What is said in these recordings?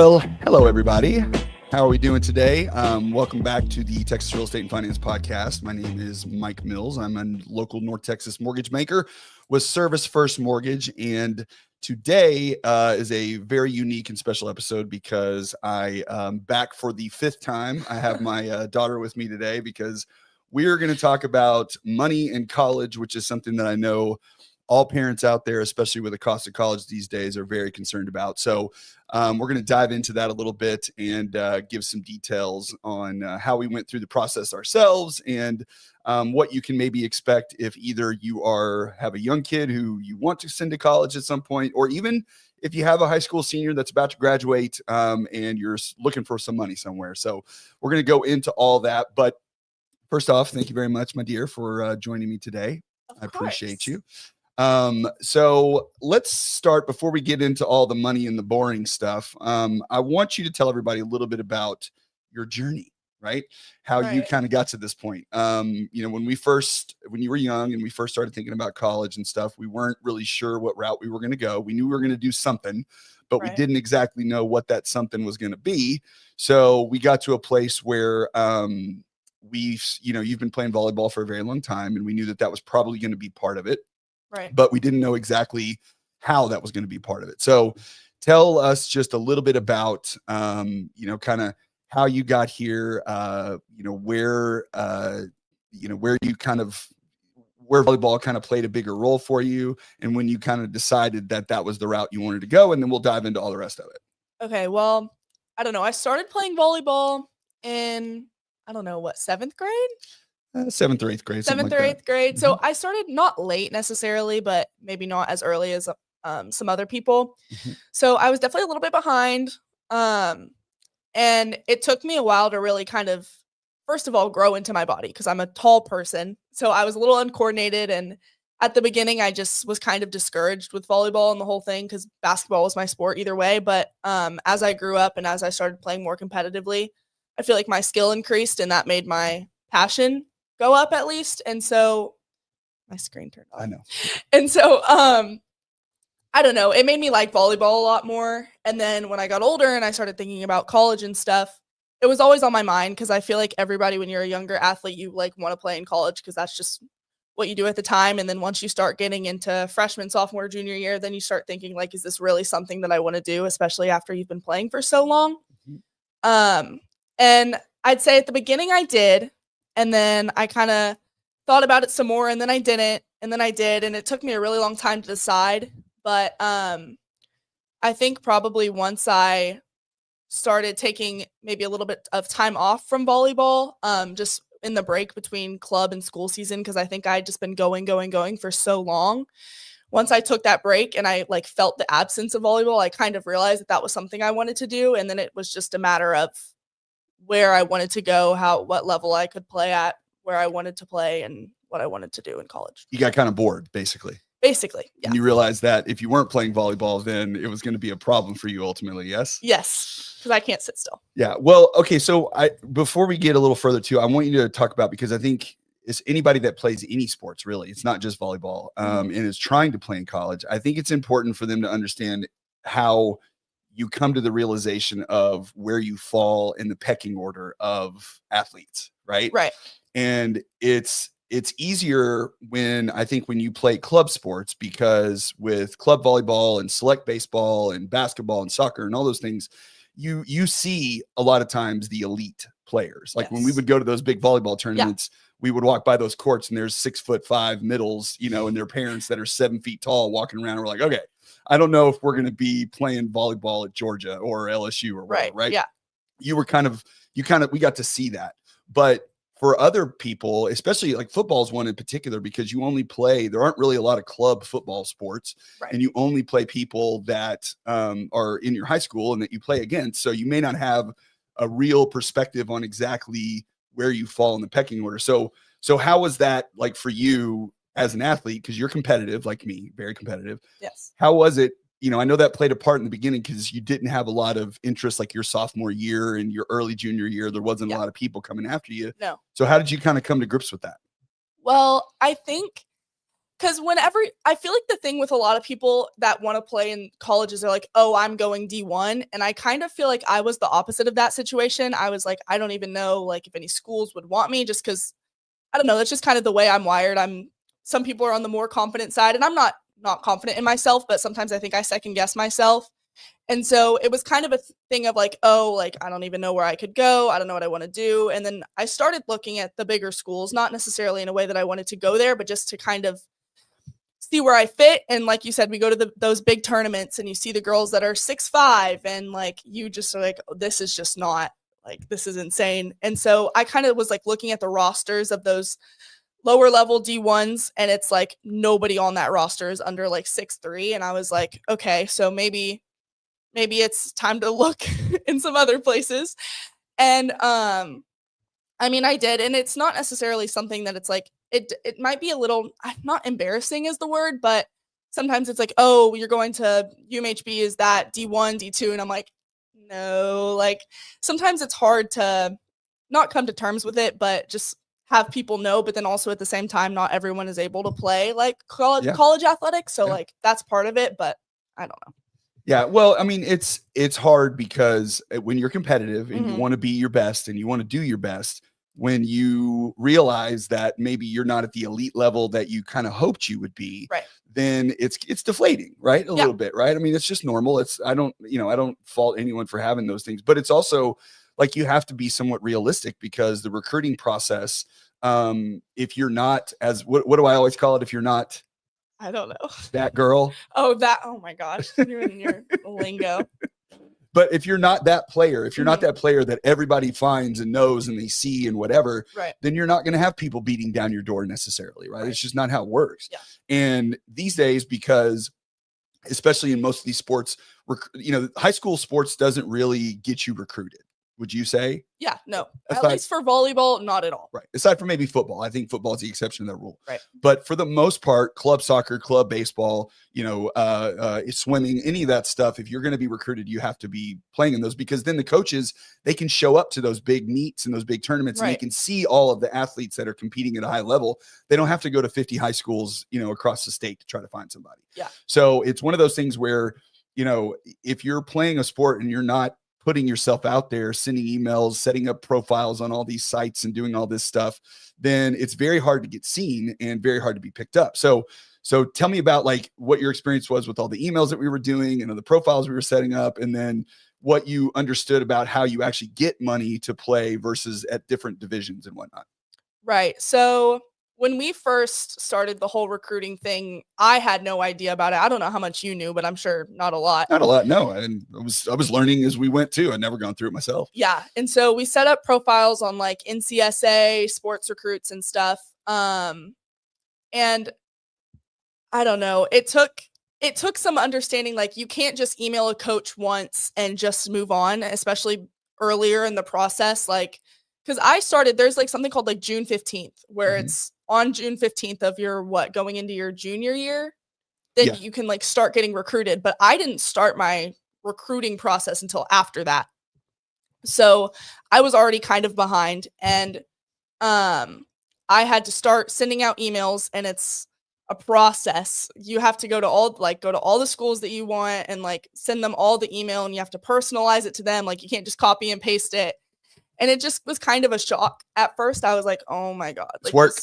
Well, hello, everybody. How are we doing today? Welcome back to the Texas Real Estate and Finance Podcast. My name is Mike Mills. I'm a local North Texas mortgage maker with Service First Mortgage. And today is a very unique and special episode because I am back for the fifth time. I have my daughter with me today because we're going to talk about money in college, which is something that I know all parents out there, especially with the cost of college these days, are very concerned about. So we're going to dive into that a little bit and give some details on how we went through the process ourselves and what you can maybe expect if either you have a young kid who you want to send to college at some point, or even if you have a high school senior that's about to graduate and you're looking for some money somewhere. So we're going to go into all that. But first off, thank you very much, my dear, for joining me today. I appreciate you. So let's start before we get into all the money and the boring stuff. I want you to tell everybody a little bit about your journey, right? How you kind of got to this point. When you were young and we first started thinking about college and stuff, we weren't really sure what route we were going to go. We knew we were going to do something, but we didn't exactly know what that something was going to be. So we got to a place where, you've been playing volleyball for a very long time, and we knew that was probably going to be part of it. Right. But we didn't know exactly how that was going to be part of it. So tell us just a little bit about, kind of how you got here, where volleyball kind of played a bigger role for you, and when you kind of decided that was the route you wanted to go, and then we'll dive into all the rest of it. Okay. Well, I don't know. I started playing volleyball in, seventh grade? Seventh or eighth grade. Seventh or eighth grade. So I started not late necessarily, but maybe not as early as some other people. So I was definitely a little bit behind. And it took me a while to really kind of, first of all, grow into my body because I'm a tall person. So I was a little uncoordinated. And at the beginning, I just was kind of discouraged with volleyball and the whole thing because basketball was my sport either way. But as I grew up and as I started playing more competitively, I feel like my skill increased and that made my passion go up at least. And so my screen turned off. I know. And so I don't know, it made me like volleyball a lot more. And then when I got older and I started thinking about college and stuff, it was always on my mind because I feel like everybody, when you're a younger athlete, you like want to play in college because that's just what you do at the time. And then once you start getting into freshman, sophomore, junior year, then you start thinking like, is this really something that I want to do, especially after you've been playing for so long? And I'd say at the beginning I did. And then I kind of thought about it some more, and then I didn't, and then I did, and it took me a really long time to decide. But I think probably once I started taking maybe a little bit of time off from volleyball, just in the break between club and school season, because I think I'd just been going for so long. Once I took that break and I like felt the absence of volleyball, I kind of realized that was something I wanted to do, and then it was just a matter of where I wanted to go, what level I could play at, where I wanted to play, and what I wanted to do in college. You got kind of bored, basically. Basically, yeah. And you realized that if you weren't playing volleyball, then it was going to be a problem for you ultimately, yes? Yes, because I can't sit still. Yeah. Well, okay, so before we get a little further too, I want you to talk about, because I think it's anybody that plays any sports, really. It's not just volleyball, and is trying to play in college. I think it's important for them to understand how you come to the realization of where you fall in the pecking order of athletes, right? Right. And it's easier when you play club sports, because with club volleyball and select baseball and basketball and soccer and all those things, you see a lot of times the elite players. Like when we would go to those big volleyball tournaments, we would walk by those courts and there's 6'5" middles, and their parents that are 7 feet tall walking around. We're like, okay, I don't know if we're going to be playing volleyball at Georgia or LSU or whatever, right? Yeah. We got to see that. But for other people, especially like football is one in particular, because there aren't really a lot of club football sports, and you only play people that are in your high school and that you play against. So you may not have a real perspective on exactly where you fall in the pecking order. So how was that like for you as an athlete? Because you're competitive like me, very competitive. Yes. How was it? I know that played a part in the beginning because you didn't have a lot of interest like your sophomore year and your early junior year. There wasn't a lot of people coming after you. No. So how did you kind of come to grips with that? Well, I think Because I feel like the thing with a lot of people that want to play in colleges, they're like, oh, I'm going D1. And I kind of feel like I was the opposite of that situation. I was like, I don't even know like if any schools would want me, just because, I don't know, that's just kind of the way I'm wired. Some people are on the more confident side, and I'm not confident in myself, but sometimes I think I second guess myself. And so it was kind of a thing of like, oh, like, I don't even know where I could go. I don't know what I want to do. And then I started looking at the bigger schools, not necessarily in a way that I wanted to go there, but just to kind of see where I fit. And like you said, we go to those big tournaments and you see the girls that are 6'5", and like, you just are like, oh, this is just not, like, this is insane. And so I kind of was like looking at the rosters of those lower level D1s, and it's like nobody on that roster is under like 6'3". And I was like, okay, so maybe it's time to look in some other places. And I mean, I did, and it's not necessarily something that it's like, it might be a little, not embarrassing is the word, but sometimes it's like, oh, you're going to UMHB, is that D1, D2? And I'm like, no, like, sometimes it's hard to not come to terms with it, but just have people know. But then also at the same time, not everyone is able to play like college athletics. So like, that's part of it, but I don't know. Yeah, well, I mean, it's hard because when you're competitive and you want to be your best and you want to do your best, when you realize that maybe you're not at the elite level that you kind of hoped you would be, right, then it's deflating, right? A little bit, right? I mean, it's just normal. I don't fault anyone for having those things, but it's also like you have to be somewhat realistic, because the recruiting process, if you're not what do I always call it? If you're not, I don't know, that girl. Oh my gosh, you're in your lingo. But if you're not that player, if you're not that player that everybody finds and knows and they see and whatever, right, then you're not going to have people beating down your door necessarily, right? It's just not how it works. Yeah. And these days, because especially in most of these sports, high school sports doesn't really get you recruited. Would you say? Yeah, no. At least for volleyball, not at all. Right. Aside from maybe football. I think football is the exception to that rule. Right. But for the most part, club soccer, club baseball, swimming, any of that stuff, if you're going to be recruited, you have to be playing in those, because then the coaches, they can show up to those big meets and those big tournaments, and they can see all of the athletes that are competing at a high level. They don't have to go to 50 high schools, across the state to try to find somebody. Yeah. So it's one of those things where, if you're playing a sport and you're not putting yourself out there, sending emails, setting up profiles on all these sites and doing all this stuff, then it's very hard to get seen and very hard to be picked up. So tell me about like what your experience was with all the emails that we were doing and the profiles we were setting up, and then what you understood about how you actually get money to play versus at different divisions and whatnot. Right. So when we first started the whole recruiting thing, I had no idea about it. I don't know how much you knew, but I'm sure not a lot. Not a lot, no. And I was learning as we went too. I'd never gone through it myself. Yeah. And so we set up profiles on like NCSA, sports recruits and stuff. And I don't know. It took some understanding. Like, you can't just email a coach once and just move on, especially earlier in the process. Like, because there's like something called like June 15th, where it's on June 15th of your going into your junior year, that you can like start getting recruited. But I didn't start my recruiting process until after that. So I was already kind of behind, and I had to start sending out emails, and it's a process. You have to go to all the schools that you want and like send them all the email, and you have to personalize it to them. Like, you can't just copy and paste it. And it just was kind of a shock at first. I was like, oh my God. Like, it's work.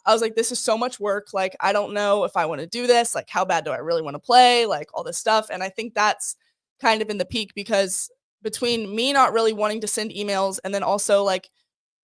I was like, this is so much work. Like, I don't know if I want to do this. Like, how bad do I really want to play? Like, all this stuff. And I think that's kind of in the peak, because between me not really wanting to send emails, and then also like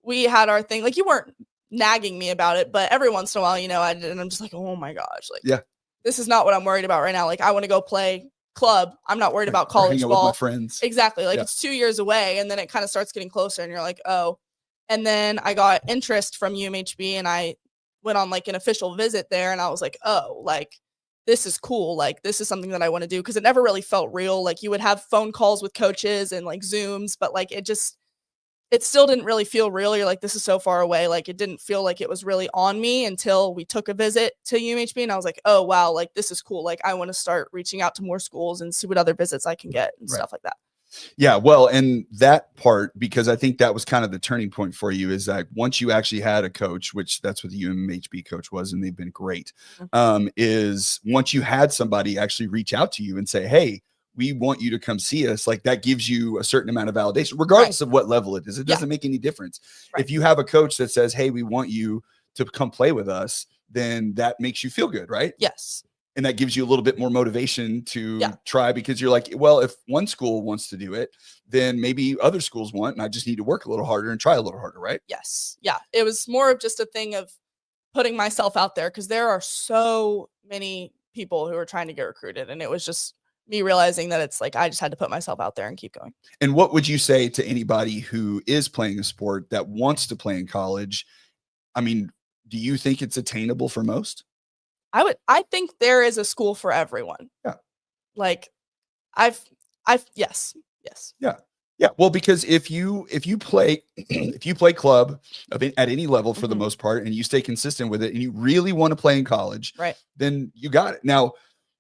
we had our thing, like, you weren't nagging me about it, but every once in a while, I did. And I'm just like, oh my gosh, like, this is not what I'm worried about right now. Like, I want to go play club. I'm not worried about college ball. With my friends. Exactly. Like, it's 2 years away, and then it kind of starts getting closer, and you're like, oh. And then I got interest from UMHB, and I went on like an official visit there, and I was like, oh, like, this is cool. Like, this is something that I want to do, because it never really felt real. Like, you would have phone calls with coaches and like Zooms, but like it still didn't really feel real. You're like, this is so far away. Like, it didn't feel like it was really on me until we took a visit to UMHB, and I was like, oh wow, like, this is cool. Like, I want to start reaching out to more schools and see what other visits I can get and stuff like that. Yeah, well, and that part, because I think that was kind of the turning point for you, is that once you actually had a coach, which that's what the UMHB coach was, and they've been great, is once you had somebody actually reach out to you and say, hey, we want you to come see us, like that gives you a certain amount of validation, regardless of what level it is. It doesn't make any difference. If you have a coach that says, hey, we want you to come play with us, then that makes you feel good, right? Yes. And that gives you a little bit more motivation to try, because you're like, well, if one school wants to do it, then maybe other schools want, and I just need to work a little harder and try a little harder, right? Yes. Yeah. It was more of just a thing of putting myself out there, because there are so many people who are trying to get recruited. And it was just me realizing that it's like I just had to put myself out there and keep going. And what would you say to anybody who is playing a sport that wants to play in college? I mean, do you think it's attainable for most? I think there is a school for everyone. Yeah. Like yes. Yeah. Yeah. Well, because if you play, if you play club at any level for the most part, and you stay consistent with it, and you really want to play in college, right, then you got it. Now,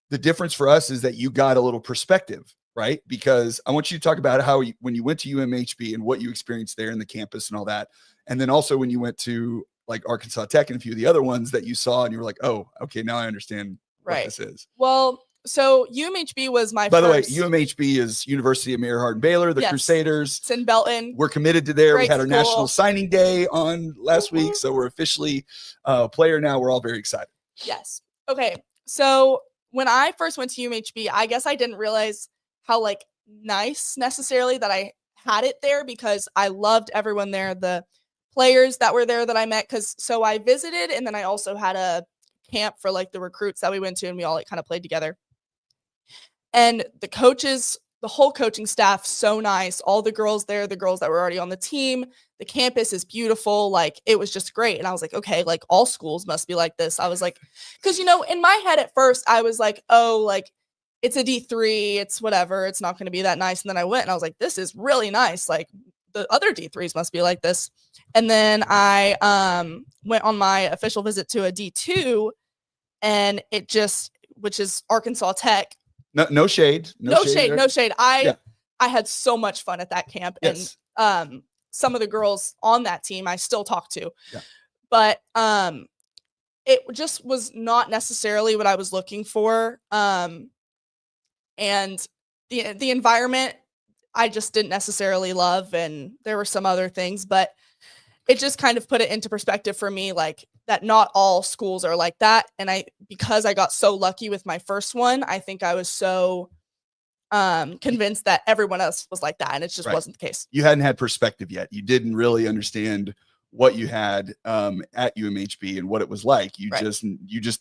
the difference for us is that you got a little perspective, right? Because I want you to talk about how when you went to UMHB and what you experienced there in the campus and all that. And then also when you went to like Arkansas Tech and a few of the other ones that you saw and you were like, oh, okay, now I understand what this is. Well, so UMHB was my By the way, UMHB is University of Mary Hardin-Baylor, the Crusaders. It's in Belton. We're committed to there. Great we had our school. national signing day on last week, so we're officially a player now. We're all very excited. Yes. Okay. So when I first went to UMHB, I guess I didn't realize how like nice necessarily that I had it there, because I loved everyone there, the players that were there that I met. So I visited, and then I also had a camp for like the recruits that we went to, and we all like kind of played together. And the coaches, the whole coaching staff, so nice. All the girls there, the girls that were already on the team, the campus is beautiful. Like it was just great. And I was like, okay, like all schools must be like this. I was like, because, you know, in my head at first, I was like, oh, like it's a D3, it's whatever. It's not going to be that nice. And then I went and I was like, this is really nice. Like the other D3s must be like this. And then I went on my official visit to a D2, and it just, which is Arkansas Tech. No shade. No shade. I had so much fun at that camp. Yes. And some of the girls on that team I still talk to. Yeah. But it just was not necessarily what I was looking for. And the environment I just didn't necessarily love, and there were some other things, but it just kind of put it into perspective for me, like that not all schools are like that. And because I got so lucky with my first one, I think I was so convinced that everyone else was like that, and it just wasn't the case. You hadn't had perspective yet. You didn't really understand what you had at UMHB and what it was like. You just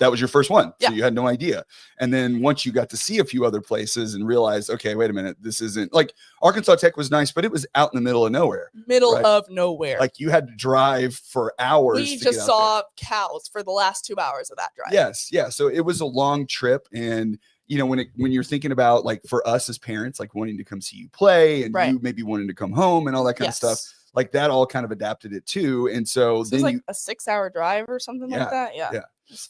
that was your first one. So you had no idea. And then once you got to see a few other places and realized, okay, wait a minute, this isn't like Arkansas Tech was nice, but it was out in the middle of nowhere. Of nowhere. Like you had to drive for hours. We just saw cows for the last 2 hours of that drive. Yes. Yeah. So it was a long trip. And you know, when you're thinking about like for us as parents, like wanting to come see you play and you maybe wanting to come home and all that kind of stuff, like that all kind of adapted it too. And so then like a 6-hour drive or something like that. Yeah.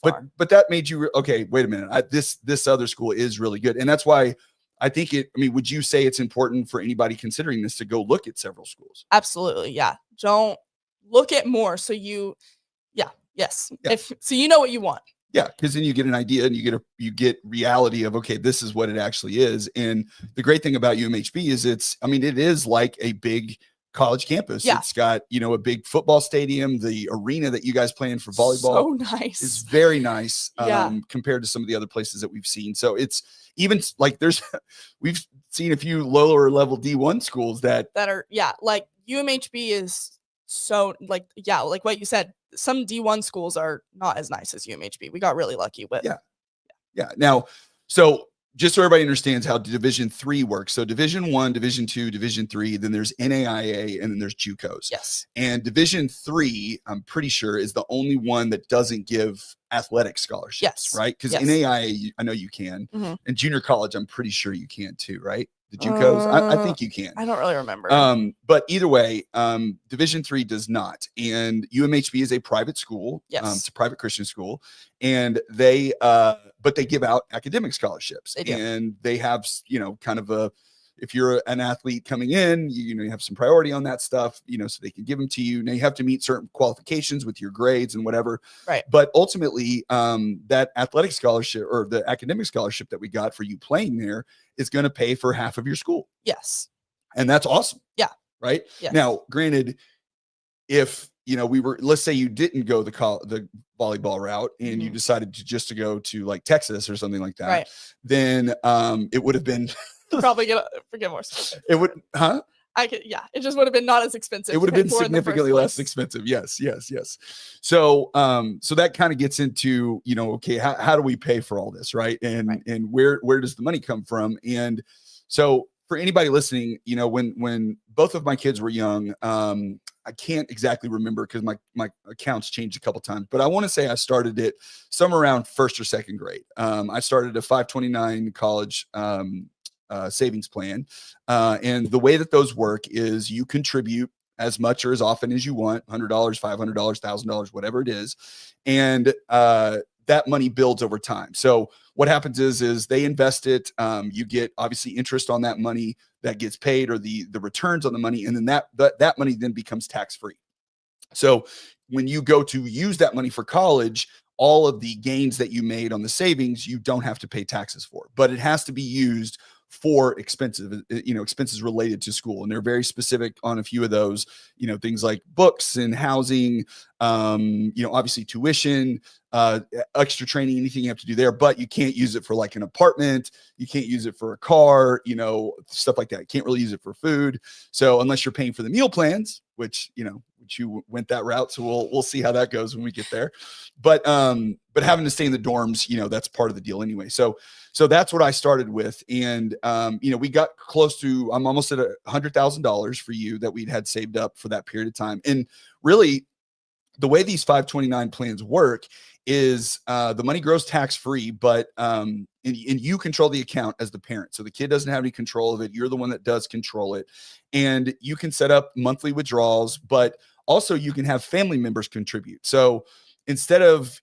But that made you, okay, wait a minute. This other school is really good. And that's why I think would you say it's important for anybody considering this to go look at several schools? Absolutely. Yeah. Don't look at more. So so you know what you want. Yeah, because then you get an idea and you get reality of, okay, this is what it actually is. And the great thing about UMHB is it is like a big college campus. It's got, a big football stadium. The arena that you guys play in for volleyball so nice. Is very nice compared to some of the other places that we've seen. So it's even like we've seen a few lower level D1 schools that are, like UMHB is so like what you said, some D1 schools are not as nice as UMHB. We got really lucky with. Yeah. Now, so just so everybody understands how Division III works. So Division I, Division II, Division III, then there's NAIA, and then there's JUCOs. Yes. And Division III, I'm pretty sure, is the only one that doesn't give athletic scholarships. Yes. Right? Because NAIA, I know you can. Mm-hmm. And junior college, I'm pretty sure you can too, right? The JUCOs, I think you can. I don't really remember. But either way, Division III does not. And UMHB is a private school. Yes. It's a private Christian school. And they give out academic scholarships. They do. And they have, kind of if you're an athlete coming in, you have some priority on that stuff, so they can give them to you. Now you have to meet certain qualifications with your grades and whatever. Right. But ultimately, that athletic scholarship or the academic scholarship that we got for you playing there is going to pay for half of your school. Yes. And that's awesome. Yeah. Right. Yes. Now, granted, if let's say you didn't go the volleyball route and you decided to go to like Texas or something like that, right, then it would have been probably get more. It would, huh? It just would have been not as expensive. It would have been significantly less expensive. Yes. So that kind of gets into, okay, how do we pay for all this, right? And where does the money come from? And so for anybody listening, when both of my kids were young, I can't exactly remember because my accounts changed a couple times, but I want to say I started it somewhere around first or second grade. I started a 529 college savings plan. And the way that those work is you contribute as much or as often as you want, $100, $500, $1,000, whatever it is. And that money builds over time. So what happens is they invest it. You get obviously interest on that money that gets paid, or the returns on the money. And then that money then becomes tax-free. So when you go to use that money for college, all of the gains that you made on the savings, you don't have to pay taxes for, but it has to be used for expenses related to school. And they're very specific on a few of those, things like books and housing, obviously tuition, extra training, anything you have to do there, but you can't use it for like an apartment. You can't use it for a car, stuff like that. You can't really use it for food. So unless you're paying for the meal plans, which you went that route. So we'll see how that goes when we get there. But having to stay in the dorms, that's part of the deal anyway. So that's what I started with. And, we got close to, I'm almost at $100,000 for you that we'd had saved up for that period of time. And really the way these 529 plans work is the money grows tax-free, but and you control the account as the parent. So the kid doesn't have any control of it. You're the one that does control it. And you can set up monthly withdrawals, but also you can have family members contribute. So instead of,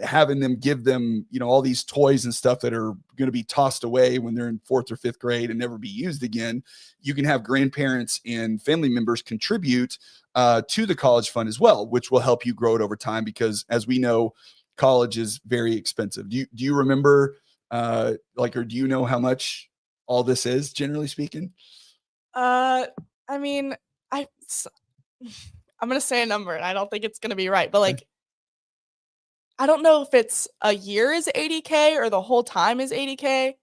having them give them, all these toys and stuff that are going to be tossed away when they're in 4th or 5th grade and never be used again, you can have grandparents and family members contribute to the college fund as well, which will help you grow it over time. Because as we know, college is very expensive. Do you remember, or do you know how much all this is, generally speaking? I mean, I'm going to say a number and I don't think it's going to be right, but like, I don't know if it's a year is $80K or the whole time is $80K.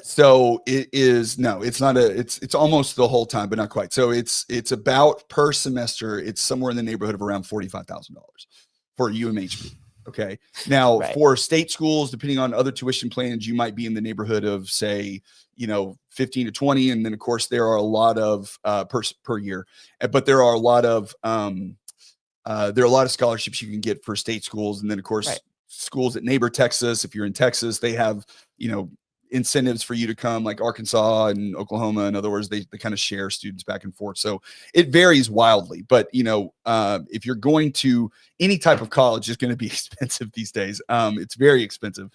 So it is, no, it's not it's almost the whole time, but not quite. So it's about per semester, it's somewhere in the neighborhood of around $45,000 for UMHB. Okay. Now for state schools, depending on other tuition plans, you might be in the neighborhood of say, 15 to 20. And then of course there are a lot of per year, but there are a lot of scholarships you can get for state schools. And then of course, schools that neighbor Texas, if you're in Texas, they have, incentives for you to come, like Arkansas and Oklahoma. In other words, they kind of share students back and forth. So it varies wildly, but if you're going to any type of college, it's going to be expensive these days. It's very expensive,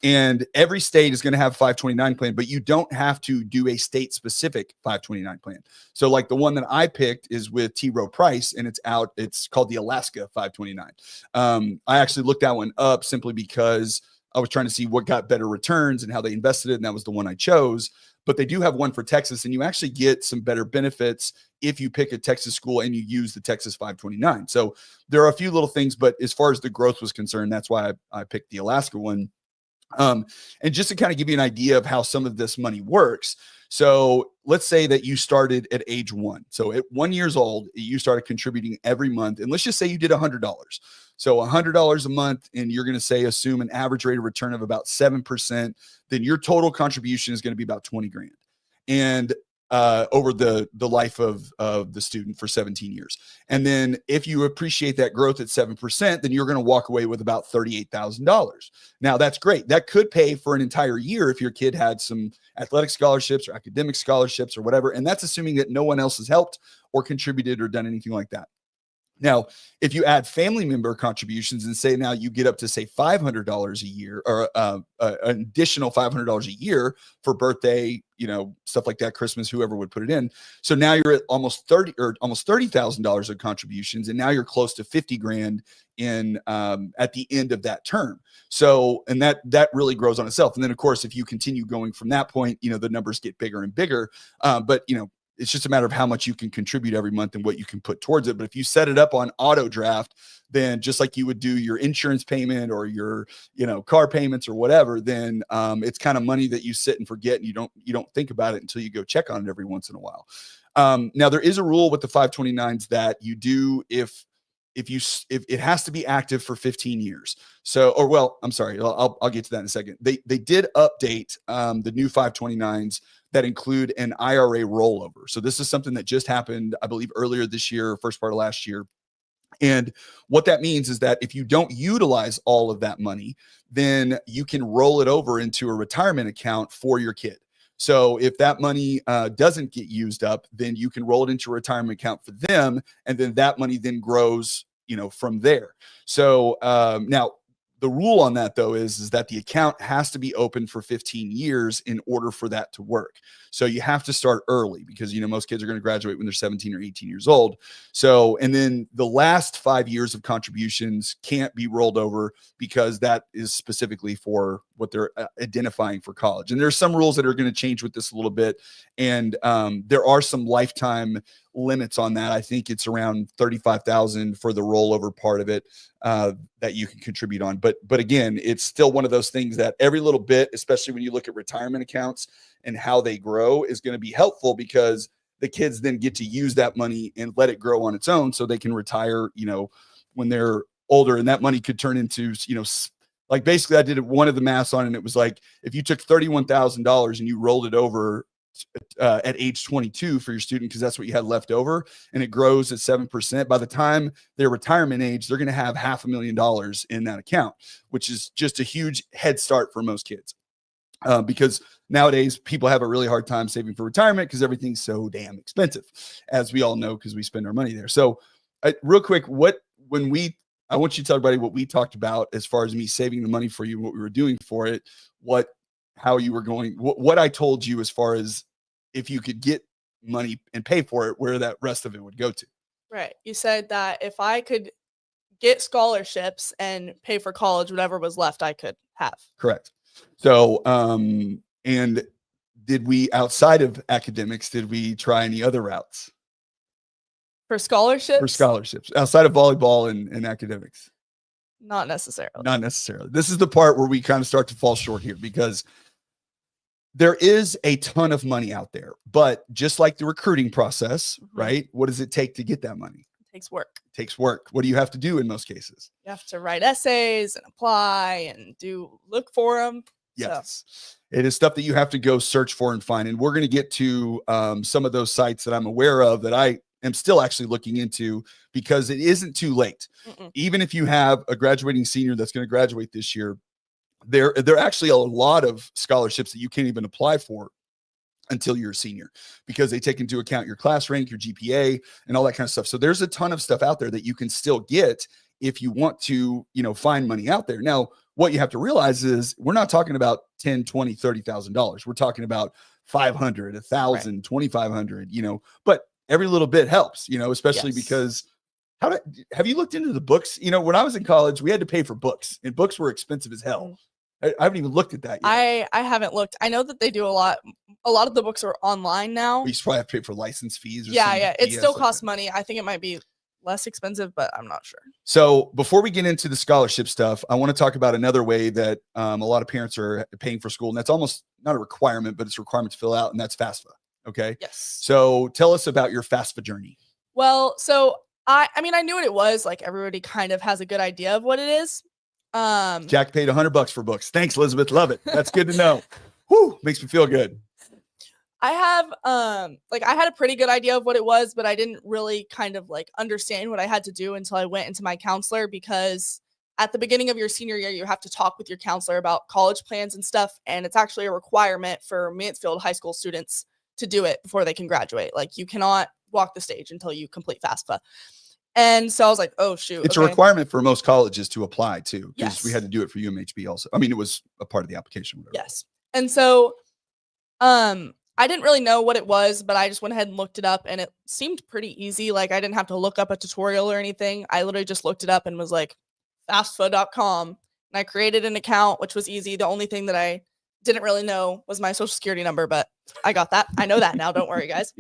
and every state is going to have 529 plan, but you don't have to do a state specific 529 plan. So like the one that I picked is with T. Rowe Price, and it's called the Alaska 529. I actually looked that one up simply because I was trying to see what got better returns and how they invested it. And that was the one I chose, but they do have one for Texas, and you actually get some better benefits if you pick a Texas school and you use the Texas 529. So there are a few little things, but as far as the growth was concerned, that's why I picked the Alaska one. And just to kind of give you an idea of how some of this money works. So let's say that you started at age 1. So at 1 year old, you started contributing every month. And let's just say you did $100. So $100 a month, and you're going to assume an average rate of return of about 7%, then your total contribution is going to be about 20 grand. And over the life of the student for 17 years. And then if you appreciate that growth at 7%, then you're going to walk away with about $38,000. Now that's great. That could pay for an entire year if your kid had some athletic scholarships or academic scholarships or whatever. And that's assuming that no one else has helped or contributed or done anything like that. Now, if you add family member contributions and say now you get up to say $500 a year, or an additional $500 a year for birthday, stuff like that, Christmas, whoever would put it in. So now you're at almost $30,000 of contributions, and now you're close to 50 grand in at the end of that term. So, and that really grows on itself. And then of course, if you continue going from that point, the numbers get bigger and bigger. But it's just a matter of how much you can contribute every month and what you can put towards it. But if you set it up on auto draft, then just like you would do your insurance payment or your, car payments or whatever, then it's kind of money that you sit and forget, and you don't think about it until you go check on it every once in a while. Now there is a rule with the 529s that you do if it has to be active for 15 years. So, I'm sorry, I'll get to that in a second. They did update the new 529s that include an IRA rollover. So this is something that just happened, I believe, earlier this year, first part of last year. And what that means is that if you don't utilize all of that money, then you can roll it over into a retirement account for your kid. So if that money doesn't get used up, then you can roll it into a retirement account for them. And then that money then grows, from there. So now, the rule on that, though, is that the account has to be open for 15 years in order for that to work. So you have to start early because, most kids are going to graduate when they're 17 or 18 years old. So, and then the last 5 years of contributions can't be rolled over because that is specifically for what they're identifying for college. And there's some rules that are going to change with this a little bit. And there are some lifetime limits on that. I think it's around 35,000 for the rollover part of it that you can contribute on. But again, it's still one of those things that every little bit, especially when you look at retirement accounts and how they grow, is going to be helpful because the kids then get to use that money and let it grow on its own so they can retire, when they're older. And that money could turn into, like basically I did one of the maths on it, and it was like, if you took $31,000 and you rolled it over at age 22 for your student, because that's what you had left over, and it grows at 7%. By the time their retirement age, they're going to have $500,000 in that account, which is just a huge head start for most kids. Because nowadays people have a really hard time saving for retirement because everything's so damn expensive, as we all know, because we spend our money there. So real quick, I want you to tell everybody what we talked about as far as me saving the money for you, what we were doing for it, how you were going, what I told you as far as if you could get money and pay for it, where that rest of it would go to. Right. You said that if I could get scholarships and pay for college, whatever was left, I could have. Correct. So, and did we, outside of academics, did we try any other routes? For scholarships? For scholarships, outside of volleyball and academics. Not necessarily. Not necessarily. This is the part where we kind of start to fall short here, because there is a ton of money out there, but just like the recruiting process, right? What does it take to get that money? It takes work. It takes work. What do you have to do in most cases? You have to write essays and apply and look for them. Yes. So it is stuff that you have to go search for and find. And we're going to get to some of those sites that I'm aware of that I am still actually looking into, because it isn't too late. Even if you have a graduating senior that's going to graduate this year, there are actually a lot of scholarships that you can't even apply for until you're a senior, because they take into account your class rank, your GPA, and all that kind of stuff. So there's a ton of stuff out there that you can still get if you want to, find money out there. Now, what you have to realize is we're not talking about $10, $20, $30,000. We're talking about $500, $1,000, $2,500, but every little bit helps, especially because have you looked into the books? When I was in college, we had to pay for books, and books were expensive as hell. I haven't even looked at that yet. I haven't looked. I know that they do a lot of the books are online now. You probably have to pay for license fees. Or yeah. It still costs money. I think it might be less expensive, but I'm not sure. So before we get into the scholarship stuff, I want to talk about another way that a lot of parents are paying for school. And that's almost not a requirement, but it's a requirement to fill out. And that's FAFSA. Okay. Yes. So tell us about your FAFSA journey. Well, so I knew what it was. Like, everybody kind of has a good idea of what it is. Jack paid $100 for books. Thanks, Elizabeth. Love it. That's good to know. Whew, makes me feel good. I have I had a pretty good idea of what it was, but I didn't really kind of understand what I had to do until I went into my counselor, because at the beginning of your senior year, you have to talk with your counselor about college plans and stuff. And it's actually a requirement for Mansfield high school students to do it before they can graduate. Like, you cannot walk the stage until you complete FAFSA. And so I was like, oh shoot. It's a requirement for most colleges to apply too, because we Yes. had to do it for UMHB also. I mean, it was a part of the application. Whatever. Yes. And so I didn't really know what it was, but I just went ahead and looked it up, and it seemed pretty easy. Like, I didn't have to look up a tutorial or anything. I literally just looked it up and was like, fastfa.com. And I created an account, which was easy. The only thing that I didn't really know was my social security number, but I got that. I know that now. Don't worry, guys.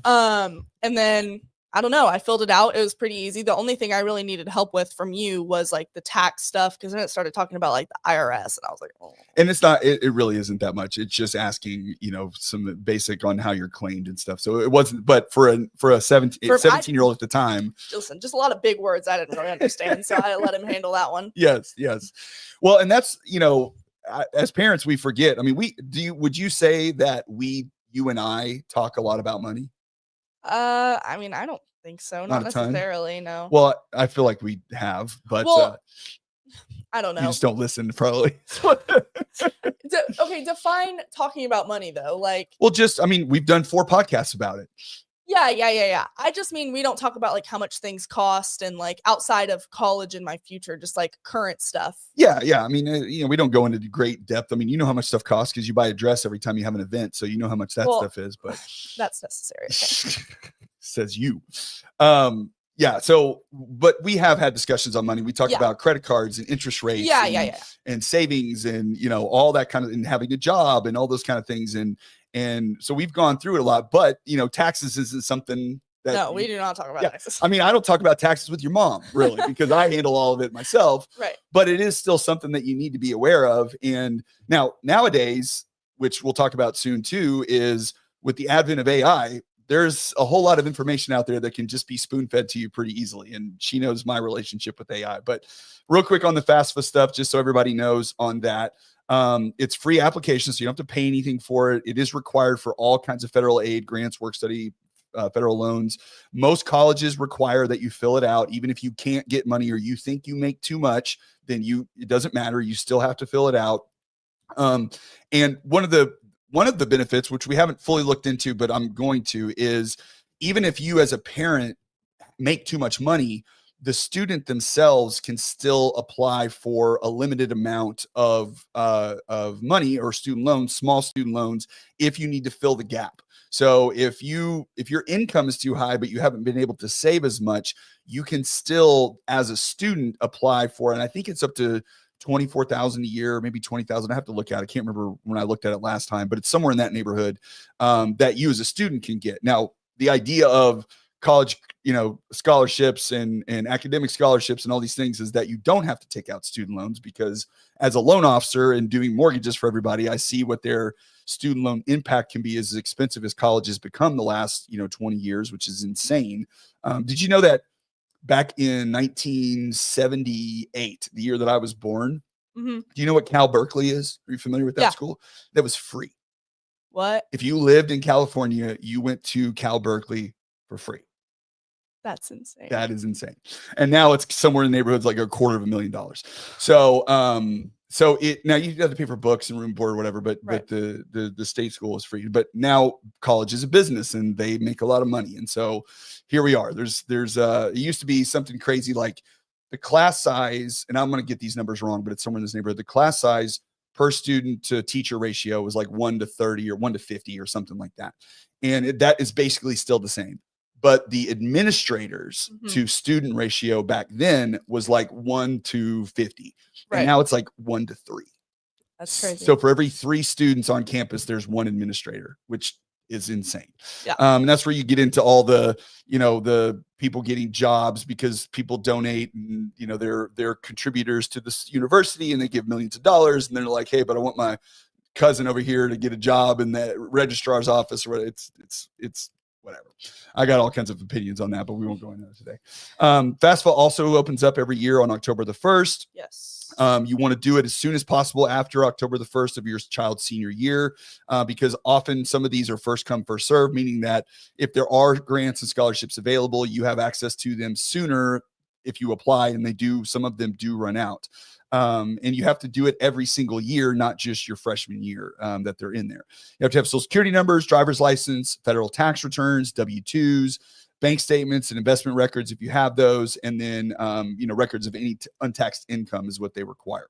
And then I don't know. I filled it out. It was pretty easy. The only thing I really needed help with from you was like the tax stuff, because then it started talking about like the IRS, and I was like, oh. And it's not, it really isn't that much. It's just asking, some basic on how you're claimed and stuff. So it wasn't, but for a 17-year-old at the time. Listen, just a lot of big words I didn't really understand. So I let him handle that one. Yes. Well, and that's, as parents, we forget. I mean, would you say that you and I talk a lot about money? I mean, I don't think so. Not necessarily, no. Well, I feel like we have, but I don't know. You just don't listen, probably. Okay, define talking about money though. Like, well, we've done 4 podcasts about it. Yeah. I just mean we don't talk about like how much things cost and like outside of college and my future, just like current stuff. Yeah. I mean, we don't go into great depth. I mean, you know how much stuff costs because you buy a dress every time you have an event, so you know how much that stuff is. But that's necessary. Okay. Says you. Yeah. So, but we have had discussions on money. We talked about credit cards and interest rates. And savings and all that kind of, and having a job and all those kind of things. And so we've gone through it a lot, but taxes isn't something that. No, we do not talk about taxes. I mean, I don't talk about taxes with your mom really, because I handle all of it myself. Right. But it is still something that you need to be aware of. And nowadays, which we'll talk about soon too, is with the advent of AI, there's a whole lot of information out there that can just be spoon-fed to you pretty easily. And she knows my relationship with AI. But real quick on the FAFSA stuff, just so everybody knows on that. It's free application, so you don't have to pay anything for it. It is required for all kinds of federal aid, grants, work study, federal loans. Most colleges require that you fill it out. Even if you can't get money or you think you make too much, then it doesn't matter. You still have to fill it out. And one of the benefits, which we haven't fully looked into, but I'm going to, is even if you as a parent make too much money, the student themselves can still apply for a limited amount of money or student loans, small student loans, if you need to fill the gap. So if your income is too high, but you haven't been able to save as much, you can still, as a student, apply for, and I think it's up to $24,000 a year, maybe $20,000. I have to look at it. I can't remember when I looked at it last time, but it's somewhere in that neighborhood that you as a student can get. Now, the idea of college, scholarships and academic scholarships and all these things is that you don't have to take out student loans, because as a loan officer and doing mortgages for everybody, I see what their student loan impact can be, as expensive as college has become the last, 20 years, which is insane. Did you know that back in 1978, the year that I was born, do you know what Cal Berkeley is? Are you familiar with that school? That was free. What? If you lived in California, you went to Cal Berkeley for free. That's insane. That is insane. And now it's somewhere in the neighborhood's like $250,000. So, now you have to pay for books and room board or whatever, but the state school is free. But now college is a business and they make a lot of money. And so here we are. There's it used to be something crazy like the class size, and I'm going to get these numbers wrong, but it's somewhere in this neighborhood. The class size per student to teacher ratio was like 1 to 30 or 1 to 50 or something like that. And that is basically still the same. But the administrators to student ratio back then was like 1 to 50. Right. And now it's like 1 to 3. That's crazy. So for every 3 students on campus, there's 1 administrator, which is insane. Yeah. And that's where you get into all the, the people getting jobs because people donate and, they're contributors to this university and they give millions of dollars. And they're like, hey, but I want my cousin over here to get a job in the registrar's office. Or it's whatever. I got all kinds of opinions on that, but we won't go into that today. FAFSA also opens up every year on October the 1st. Yes. You want to do it as soon as possible after October the 1st of your child's senior year, because often some of these are first come, first serve, meaning that if there are grants and scholarships available, you have access to them sooner if you apply, and some of them do run out. And you have to do it every single year, not just your freshman year that they're in there. You have to have social security numbers, driver's license, federal tax returns, W-2s, bank statements and investment records if you have those, and then records of any untaxed income is what they require.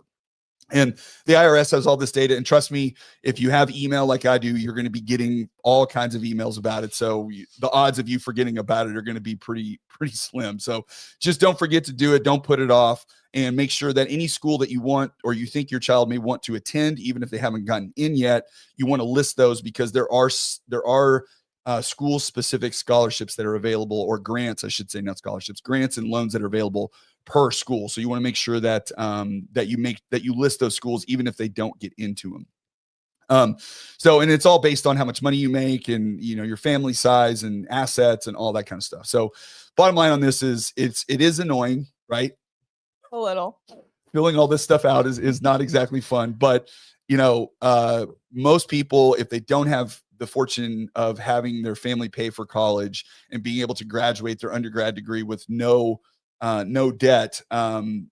And the IRS has all this data, and trust me, if you have email like I do, you're going to be getting all kinds of emails about it. So the odds of you forgetting about it are going to be pretty slim. So just don't forget to do it. Don't put it off, and make sure that any school that you want or you think your child may want to attend, even if they haven't gotten in yet, you want to list those, because there are school specific scholarships that are available, or grants, I should say, not scholarships, grants and loans that are available per school. So you want to make sure that you list those schools, even if they don't get into them. And it's all based on how much money you make, and your family size and assets and all that kind of stuff. So bottom line on this is it is annoying, right? A little. Filling all this stuff out is not exactly fun, but most people, if they don't have the fortune of having their family pay for college and being able to graduate their undergrad degree with no debt, you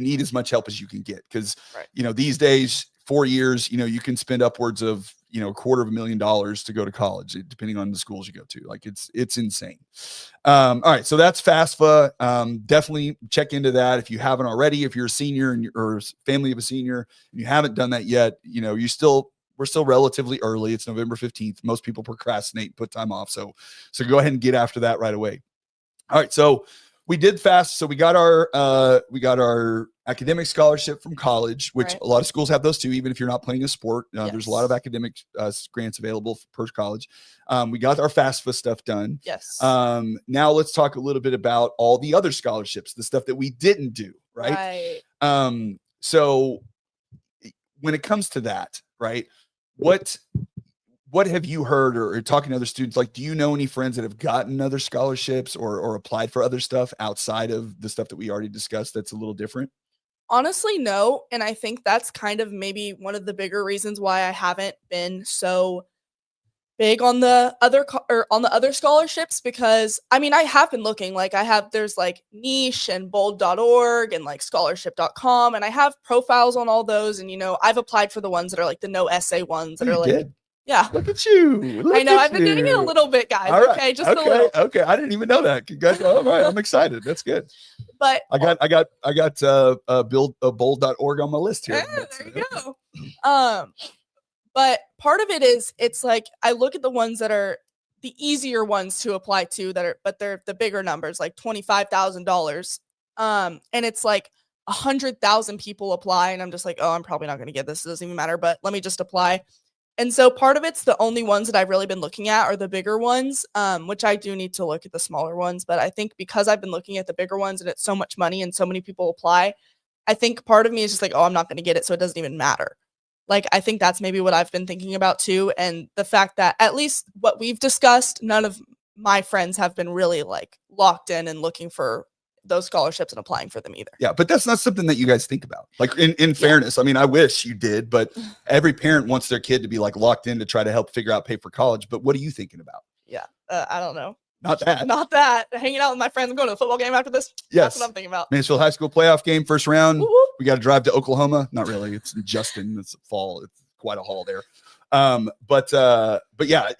need as much help as you can get, because these days, 4 years, you can spend upwards of $250,000 to go to college, depending on the schools you go to. Like it's insane. All right, so that's FAFSA. Definitely check into that if you haven't already. If you're a senior or family of a senior and you haven't done that yet, we're still relatively early. It's November 15th. Most people procrastinate and put time off. So go ahead and get after that right away. All right. So we did FAFSA. So we got our academic scholarship from college, which a lot of schools have those too, even if you're not playing a sport. There's a lot of academic grants available per college. We got our FAFSA stuff done. Yes. Now let's talk a little bit about all the other scholarships, the stuff that we didn't do. Right. So when it comes to that, right, what have you heard or talking to other students? Like, do you know any friends that have gotten other scholarships or applied for other stuff outside of the stuff that we already discussed that's a little different? Honestly, no. And I think that's kind of maybe one of the bigger reasons why I haven't been so big on the other scholarships, because I have been looking. Like there's like Niche and bold.org and like scholarship.com, and I have profiles on all those, and I've applied for the ones that are like the no essay ones that are like yeah. Look at you. I know. I've been doing it a little bit, guys. All right. Okay, just a little. Okay. I didn't even know that. All right. I'm excited. That's good. But I got bold.org on my list here. Yeah, there you go. But part of it is, it's like I look at the ones that are the easier ones to apply to, but they're the bigger numbers, like $25,000. And it's like 100,000 people apply, and I'm just like, oh, I'm probably not going to get this. It doesn't even matter, but let me just apply. And so part of it's the only ones that I've really been looking at are the bigger ones, which I do need to look at the smaller ones. But I think because I've been looking at the bigger ones and it's so much money and so many people apply, I think part of me is just like, oh, I'm not going to get it, so it doesn't even matter. Like, I think that's maybe what I've been thinking about too. And the fact that at least what we've discussed, none of my friends have been really like locked in and looking for those scholarships and applying for them either. Yeah, but that's not something that you guys think about. Like in fairness, I wish you did, but every parent wants their kid to be like locked in to try to help pay for college. But what are you thinking about? Yeah, I don't know. Not that. Hanging out with my friends and going to the football game after this. Yes. That's what I'm thinking about. Mansfield High School playoff game, first round. Woo-hoo. We got to drive to Oklahoma. Not really. It's in Justin. It's fall. It's quite a haul there. But yeah,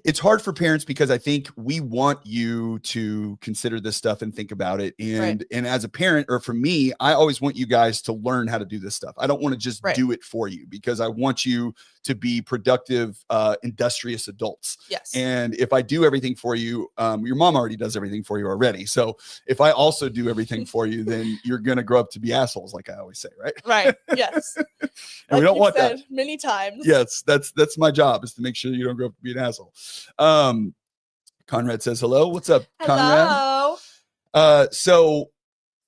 it's hard for parents, because I think we want you to consider this stuff and think about it. And as a parent, or for me, I always want you guys to learn how to do this stuff. I don't want to just do it for you, because I want you to be productive, industrious adults. Yes. And if I do everything for you, your mom already does everything for you already. So if I also do everything for you, then you're going to grow up to be assholes, like I always say, right? Right. Yes. And like we don't want that many times. Yes. That's my job, is to make sure you don't grow up to be an asshole. Conrad says hello. What's up, Conrad?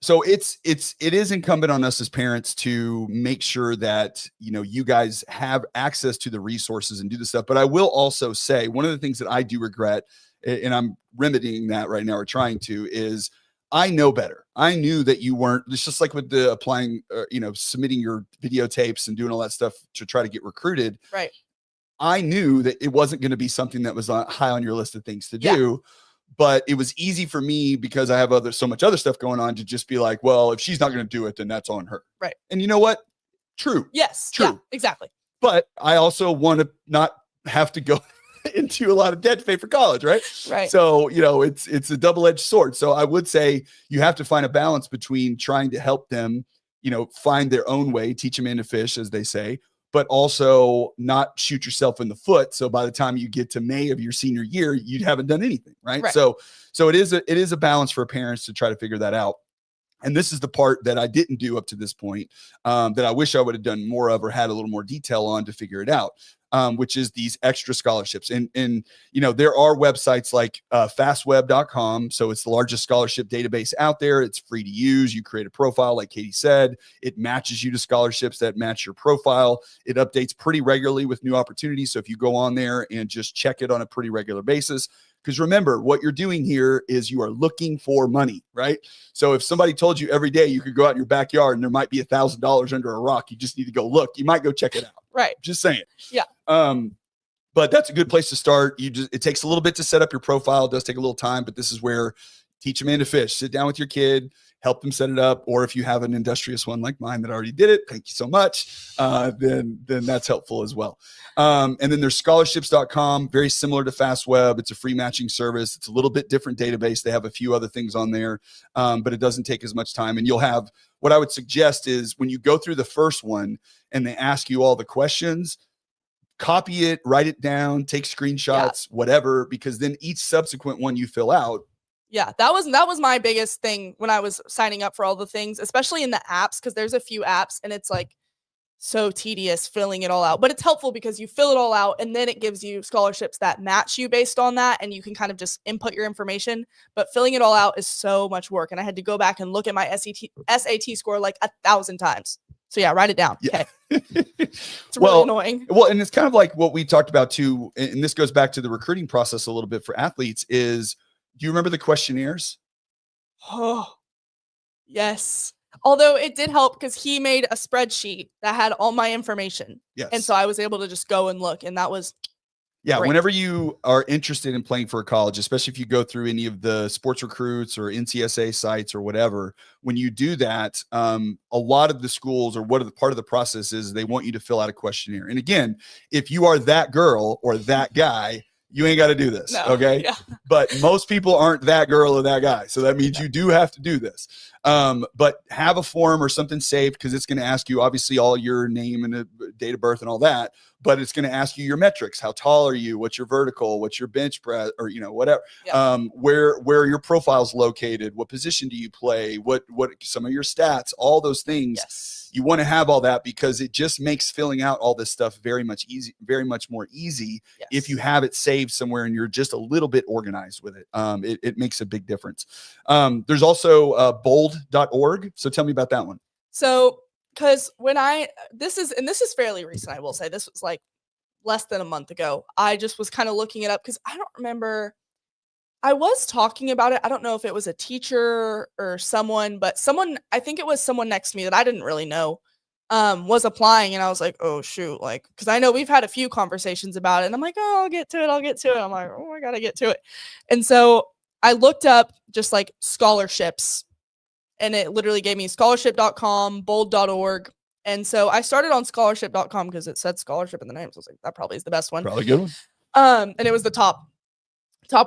So it is incumbent on us as parents to make sure that, you guys have access to the resources and do the stuff. But I will also say, one of the things that I do regret, and I'm remedying that right now, or trying to, is I know better. I knew that you weren't. It's just like with the applying, submitting your videotapes and doing all that stuff to try to get recruited. Right. I knew that it wasn't going to be something that was high on your list of things to do. But it was easy for me, because I have so much other stuff going on, to just be like, well, if she's not going to do it, then that's on her. Right. And you know what? True. Yes. True. Yeah, exactly. But I also want to not have to go into a lot of debt to pay for college, right? Right. So, it's a double-edged sword. So I would say you have to find a balance between trying to help them, find their own way, teach them in to fish, as they say, but also not shoot yourself in the foot. So by the time you get to May of your senior year, you haven't done anything, right? Right. So it is a balance for parents to try to figure that out. And this is the part that I didn't do up to this point, that I wish I would have done more of or had a little more detail on to figure it out, which is these extra scholarships. And there are websites like fastweb.com. So it's the largest scholarship database out there. It's free to use. You create a profile, like Catey said. It matches you to scholarships that match your profile. It updates pretty regularly with new opportunities. So if you go on there and just check it on a pretty regular basis, because remember, what you're doing here is you are looking for money, right? So if somebody told you every day you could go out in your backyard and there might be $1,000 under a rock, you just need to go look. You might go check it out. Right. Just saying. Yeah. But that's a good place to start. It takes a little bit to set up your profile. It does take a little time, but this is where teach them in to fish. Sit down with your kid, help them set it up. Or if you have an industrious one like mine that already did it, thank you so much. Then that's helpful as well. And then there's scholarships.com, very similar to FastWeb. It's a free matching service. It's a little bit different database. They have a few other things on there, but it doesn't take as much time. And you'll have, what I would suggest is when you go through the first one and they ask you all the questions, copy it, write it down, take screenshots, whatever, because then each subsequent one you fill out. Yeah, that was my biggest thing when I was signing up for all the things, especially in the apps, because there's a few apps and it's like so tedious filling it all out. But it's helpful because you fill it all out and then it gives you scholarships that match you based on that, and you can kind of just input your information. But filling it all out is so much work, and I had to go back and look at my SAT score like 1,000 times. So yeah, write it down. Yeah. Okay. It's really annoying. Well, and it's kind of like what we talked about too, and this goes back to the recruiting process a little bit for athletes, is do you remember the questionnaires? Oh, yes. Although it did help because he made a spreadsheet that had all my information. Yes. And so I was able to just go and look, and that was great. Whenever you are interested in playing for a college, especially if you go through any of the sports recruits or NCSA sites or whatever, when you do that, a lot of the schools, or part of the process is they want you to fill out a questionnaire. And again, if you are that girl or that guy, you ain't got to do this. No. Okay. Yeah. But most people aren't that girl or that guy. So that means you do have to do this. But have a form or something saved, because it's going to ask you obviously all your name and date of birth and all that, but it's going to ask you your metrics. How tall are you? What's your vertical? What's your bench press, or, whatever, where your profile's located, what position do you play? What some of your stats, all those things. Yes. You want to have all that, because it just makes filling out all this stuff very much more easy. Yes. If you have it saved somewhere and you're just a little bit organized with it. It makes a big difference. There's also bold.org. So tell me about that one. So, because this is fairly recent, I will say. This was like less than a month ago. I just was kind of looking it up because I don't remember. I was talking about it. I don't know if it was a teacher or someone, but I think it was someone next to me that I didn't really know, was applying. And I was like, oh shoot. Like, cause I know we've had a few conversations about it, and I'm like, oh, I'll get to it. I'm like, oh, I gotta get to it. And so I looked up just like scholarships, and it literally gave me scholarship.com, bold.org. And so I started on scholarship.com because it said scholarship in the name. So I was like, that probably is the best one. Probably a good one. And it was the top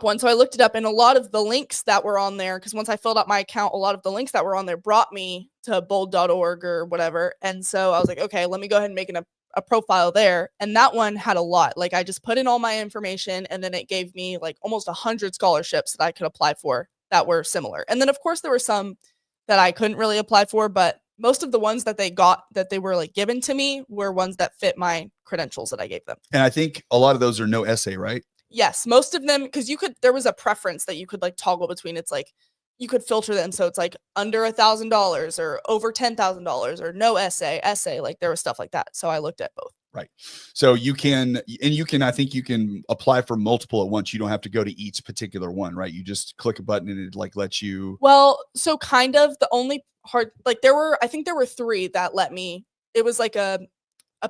one. So I looked it up, and a lot of the links that were on there, because once I filled out my account, a lot of the links that were on there brought me to bold.org or whatever. And so I was like, okay, let me go ahead and make a profile there. And that one had a lot. Like, I just put in all my information, and then it gave me like almost 100 scholarships that I could apply for that were similar. And then of course there were some that I couldn't really apply for, but most of the ones that they were like given to me were ones that fit my credentials that I gave them. And I think a lot of those are no essay, right? Yes, most of them, because there was a preference that you could like toggle between. It's like you could filter them, so it's like under $1,000 or over $10,000 or no essay. Like there was stuff like that. So I looked at both. Right. So I think you can apply for multiple at once. You don't have to go to each particular one, right? You just click a button and it like lets you. Well, so kind of the only hard, like I think there were 3 that let me. It was like a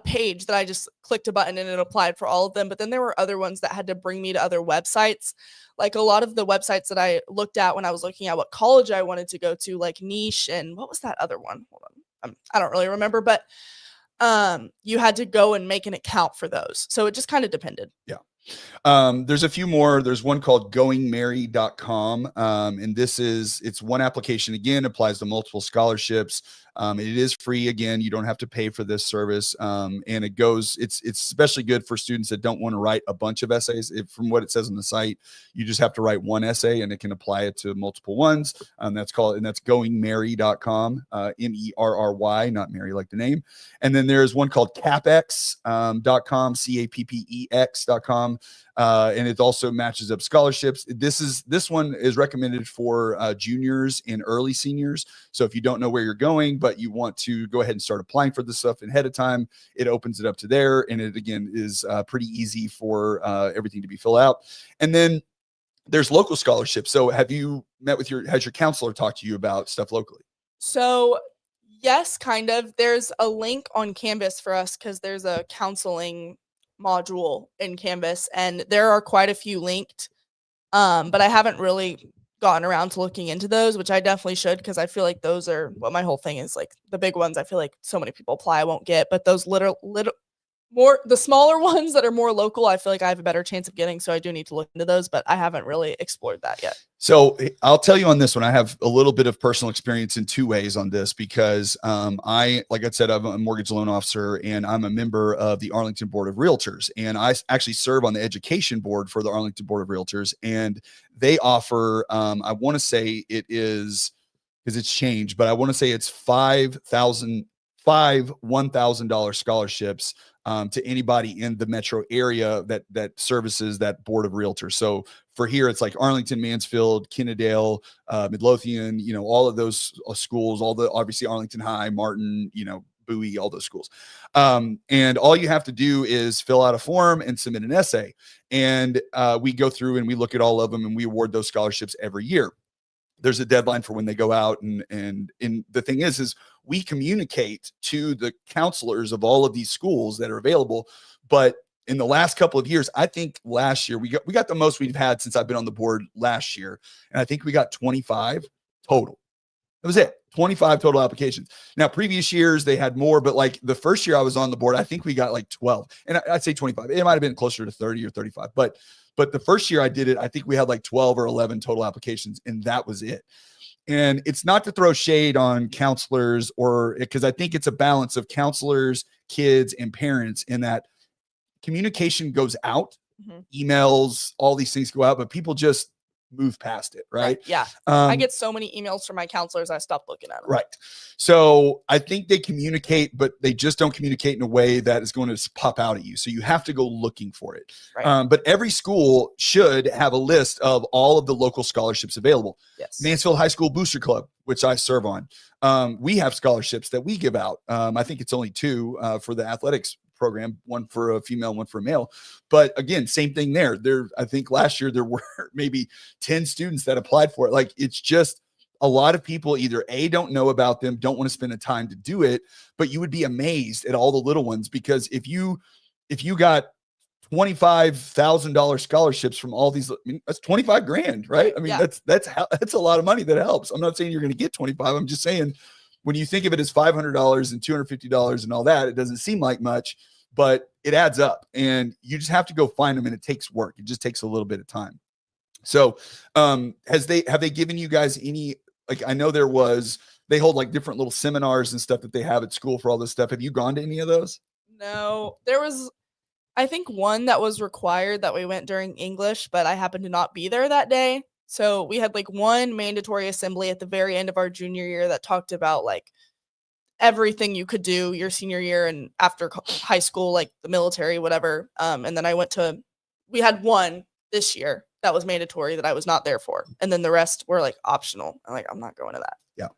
page that I just clicked a button and it applied for all of them. But then there were other ones that had to bring me to other websites. Like a lot of the websites that I looked at when I was looking at what college I wanted to go to, like Niche, and what was that other one? Hold on. I don't really remember, but you had to go and make an account for those. So it just kind of depended. Yeah. There's a few more. There's one called goingmary.com. And it's one application, again, applies to multiple scholarships. It is free. Again, you don't have to pay for this service. And it's especially good for students that don't want to write a bunch of essays. From what it says on the site, you just have to write one essay and it can apply it to multiple ones. That's goingmary.com, MERRY, not Mary like the name. And then there's one called cappex.com, CAPPEX.com. And it also matches up scholarships. This one is recommended for juniors and early seniors. So if you don't know where you're going, but you want to go ahead and start applying for this stuff ahead of time, it opens it up to there. And it, again, is pretty easy for everything to be filled out. And then there's local scholarships. So have you met with has your counselor talked to you about stuff locally? So yes, kind of. There's a link on Canvas for us because there's a counseling module in Canvas, and there are quite a few linked. But I haven't really gotten around to looking into those, which I definitely should, because I feel like those are what my whole thing is. Like the big ones, I feel like so many people apply, I won't get, but those the smaller ones that are more local, I feel like I have a better chance of getting. So I do need to look into those, but I haven't really explored that yet. So I'll tell you on this one, I have a little bit of personal experience in two ways on this, because like I said, I'm a mortgage loan officer and I'm a member of the Arlington Board of Realtors. And I actually serve on the education board for the Arlington Board of Realtors. And they offer, I want to say it is, because it's changed, but I want to say it's five $1,000 scholarships to anybody in the metro area that services that board of realtors. So for here, it's like Arlington, Mansfield, Kennedale, Midlothian, all of those schools, obviously Arlington High, Martin, Bowie, all those schools. And all you have to do is fill out a form and submit an essay. And we go through and we look at all of them and we award those scholarships every year. There's a deadline for when they go out. And the thing is we communicate to the counselors of all of these schools that are available. But in the last couple of years, I think last year we got the most we've had since I've been on the board last year. And I think we got 25 total. That was it. 25 total applications. Now, previous years they had more, but like the first year I was on the board, I think we got like 12, and I'd say 25. It might've been closer to 30 or 35, but the first year I did it, I think we had like 12 or 11 total applications, and that was it. And it's not to throw shade on counselors, because I think it's a balance of counselors, kids, and parents, in that communication goes out, emails, all these things go out, but people just move past it, right? Yeah. I get so many emails from my counselors, I stopped looking at them. Right. So I think they communicate, but they just don't communicate in a way that is going to pop out at you. So you have to go looking for it. Right. But every school should have a list of all of the local scholarships available. Yes. Mansfield High School Booster Club, which I serve on. We have scholarships that we give out. I think it's only 2 for the athletics program, one for a female, one for a male. But again, same thing there. I think last year there were maybe 10 students that applied for it. Like, it's just a lot of people either don't know about them, don't want to spend the time to do it, but you would be amazed at all the little ones, because if you got $25,000 scholarships from all these, that's 25 grand, right? I mean, yeah. that's a lot of money that helps. I'm not saying you're going to get 25. I'm just saying, when you think of it as $500 and $250 and all that, it doesn't seem like much, but it adds up, and you just have to go find them, and it takes work. It just takes a little bit of time. So, have they given you guys any, like, I know they hold like different little seminars and stuff that they have at school for all this stuff. Have you gone to any of those? No, there was, I think, one that was required that we went during English, but I happened to not be there that day. So we had like one mandatory assembly at the very end of our junior year that talked about like everything you could do your senior year and after high school, like the military, whatever. And then we had one this year that was mandatory that I was not there for. And then the rest were like optional. I'm not going to that. Yeah.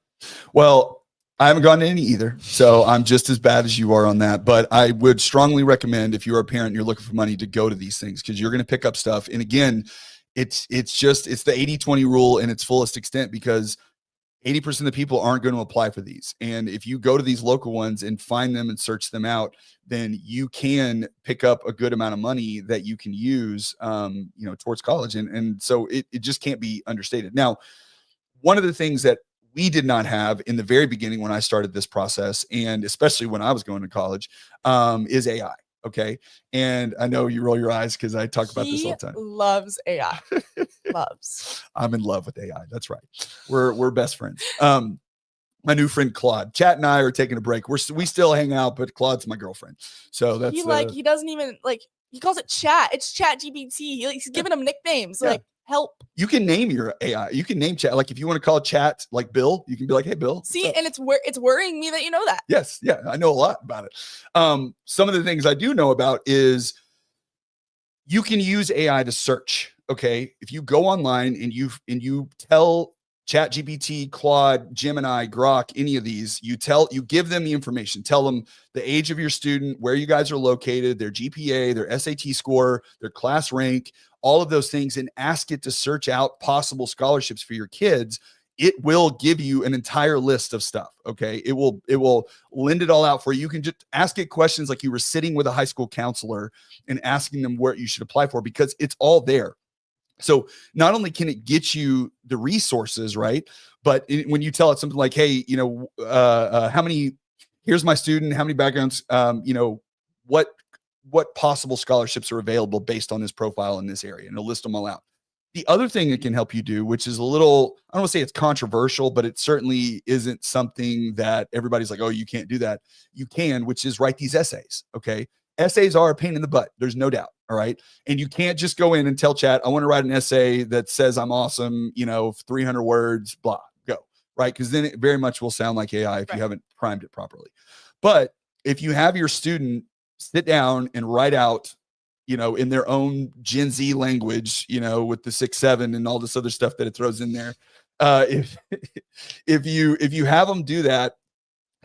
Well, I haven't gone to any either, so I'm just as bad as you are on that. But I would strongly recommend, if you're a parent and you're looking for money, to go to these things, because you're going to pick up stuff. And again, it's the 80-20 rule in its fullest extent, because 80% of the people aren't going to apply for these. And if you go to these local ones and find them and search them out, then you can pick up a good amount of money that you can use, towards college. And so it just can't be understated. Now, one of the things that we did not have in the very beginning when I started this process, and especially when I was going to college, is AI. Okay. And I know you roll your eyes because I talk about this all He the time. loves AI. Loves. I'm in love with AI. That's right. We're best friends. My new friend Claude, Chat and I are taking a break. We still hang out, but Claude's my girlfriend. So that's He doesn't even he calls it chat. It's Chat GPT. He's giving him nicknames like help. You can name your AI. You can name Chat. Like if you want to call Chat like Bill, you can be like, hey Bill. See, and it's worrying me that you know that. Yes, yeah, I know a lot about it. Some of the things I do know about is you can use AI to search. Okay. If you go online and you tell ChatGPT, Claude, Gemini, Grok, any of these, you give them the information, tell them the age of your student, where you guys are located, their GPA, their SAT score, their class rank, all of those things, and ask it to search out possible scholarships for your kids. It will give you an entire list of stuff. Okay. It will lend it all out for you. You can just ask it questions like you were sitting with a high school counselor and asking them what you should apply for, because it's all there. So not only can it get you the resources, right? But when you tell it something like, hey, here's my student, how many backgrounds, what possible scholarships are available based on this profile in this area, and it'll list them all out. The other thing it can help you do, which is a little, I don't want to say it's controversial, but it certainly isn't something that everybody's like, oh, you can't do that. You can, which is write these essays. Okay. Essays are a pain in the butt. There's no doubt. All right. And you can't just go in and tell Chat, I want to write an essay that says I'm awesome, 300 words, blah, go. Right. Because then it very much will sound like AI if you haven't primed it properly. But if you have your student sit down and write out, in their own Gen Z language, with the 6-7 and all this other stuff that it throws in there. If you have them do that,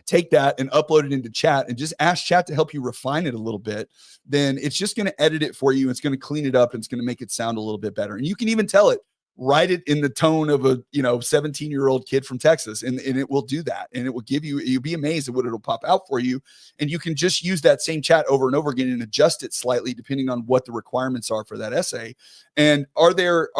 take that and upload it into Chat and just ask Chat to help you refine it a little bit, then it's just going to edit it for you. It's going to clean it up and it's going to make it sound a little bit better. And you can even tell it, write it in the tone of a 17-year-old kid from Texas, and it will do that, and it will give you'll be amazed at what it'll pop out for you. And you can just use that same Chat over and over again and adjust it slightly depending on what the requirements are for that essay. And are there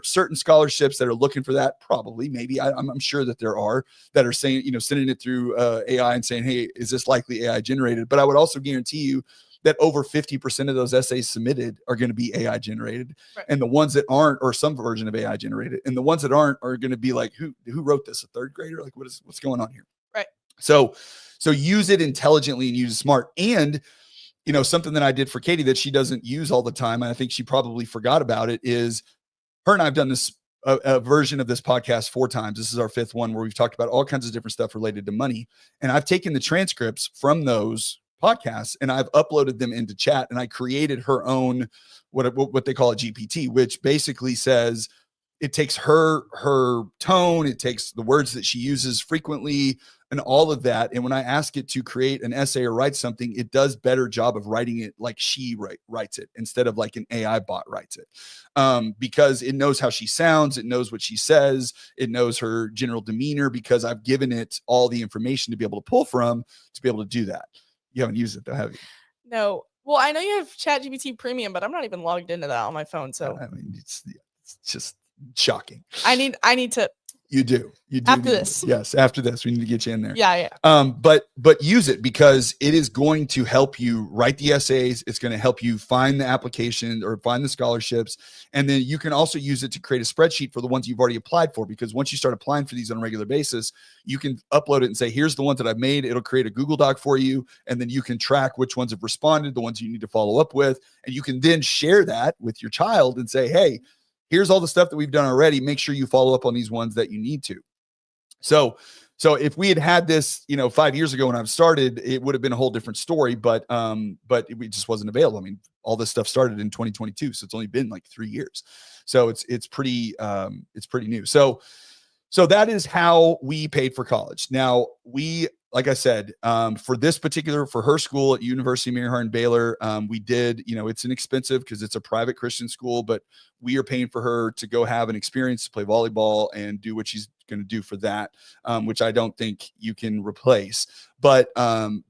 certain scholarships that are looking for that? Probably, maybe. I'm sure that there are that are saying, sending it through AI and saying, hey, is this likely AI generated? But I would also guarantee you that over 50% of those essays submitted are going to be AI generated. Right. And the ones that aren't, or some version of AI generated, and the ones that aren't are going to be like, who wrote this? A third grader? Like, what's going on here? Right. So use it intelligently and use it smart. And, something that I did for Catey that she doesn't use all the time, and I think she probably forgot about it, is her and I've done this a version of this podcast 4 times. This is our 5th one, where we've talked about all kinds of different stuff related to money. And I've taken the transcripts from those podcasts and I've uploaded them into Chat, and I created her own, what they call a GPT, which basically says it takes her tone, it takes the words that she uses frequently and all of that. And when I ask it to create an essay or write something, it does better job of writing it like she writes it instead of like an AI bot writes it. Because it knows how she sounds, it knows what she says, it knows her general demeanor, because I've given it all the information to be able to pull from to be able to do that. You haven't used it though, have you? No. Well, I know you have ChatGPT Premium, but I'm not even logged into that on my phone. So it's just shocking. I need to. You do. After this. Yes. After this, we need to get you in there. Yeah. But use it, because it is going to help you write the essays. It's going to help you find the application or find the scholarships. And then you can also use it to create a spreadsheet for the ones you've already applied for, because once you start applying for these on a regular basis, you can upload it and say, here's the ones that I've made. It'll create a Google Doc for you. And then you can track which ones have responded, the ones you need to follow up with. And you can then share that with your child and say, hey, here's all the stuff that we've done already. Make sure you follow up on these ones that you need to. So if we had this, 5 years ago when I started, it would have been a whole different story, but it just wasn't available. I mean, all this stuff started in 2022. So it's only been like 3 years. So it's pretty new. So that is how we paid for college. Now like I said, for her school at University of Mary Hardin-Baylor, we did, it's inexpensive because it's a private Christian school, but we are paying for her to go have an experience to play volleyball and do what she's going to do for that, which I don't think you can replace. But on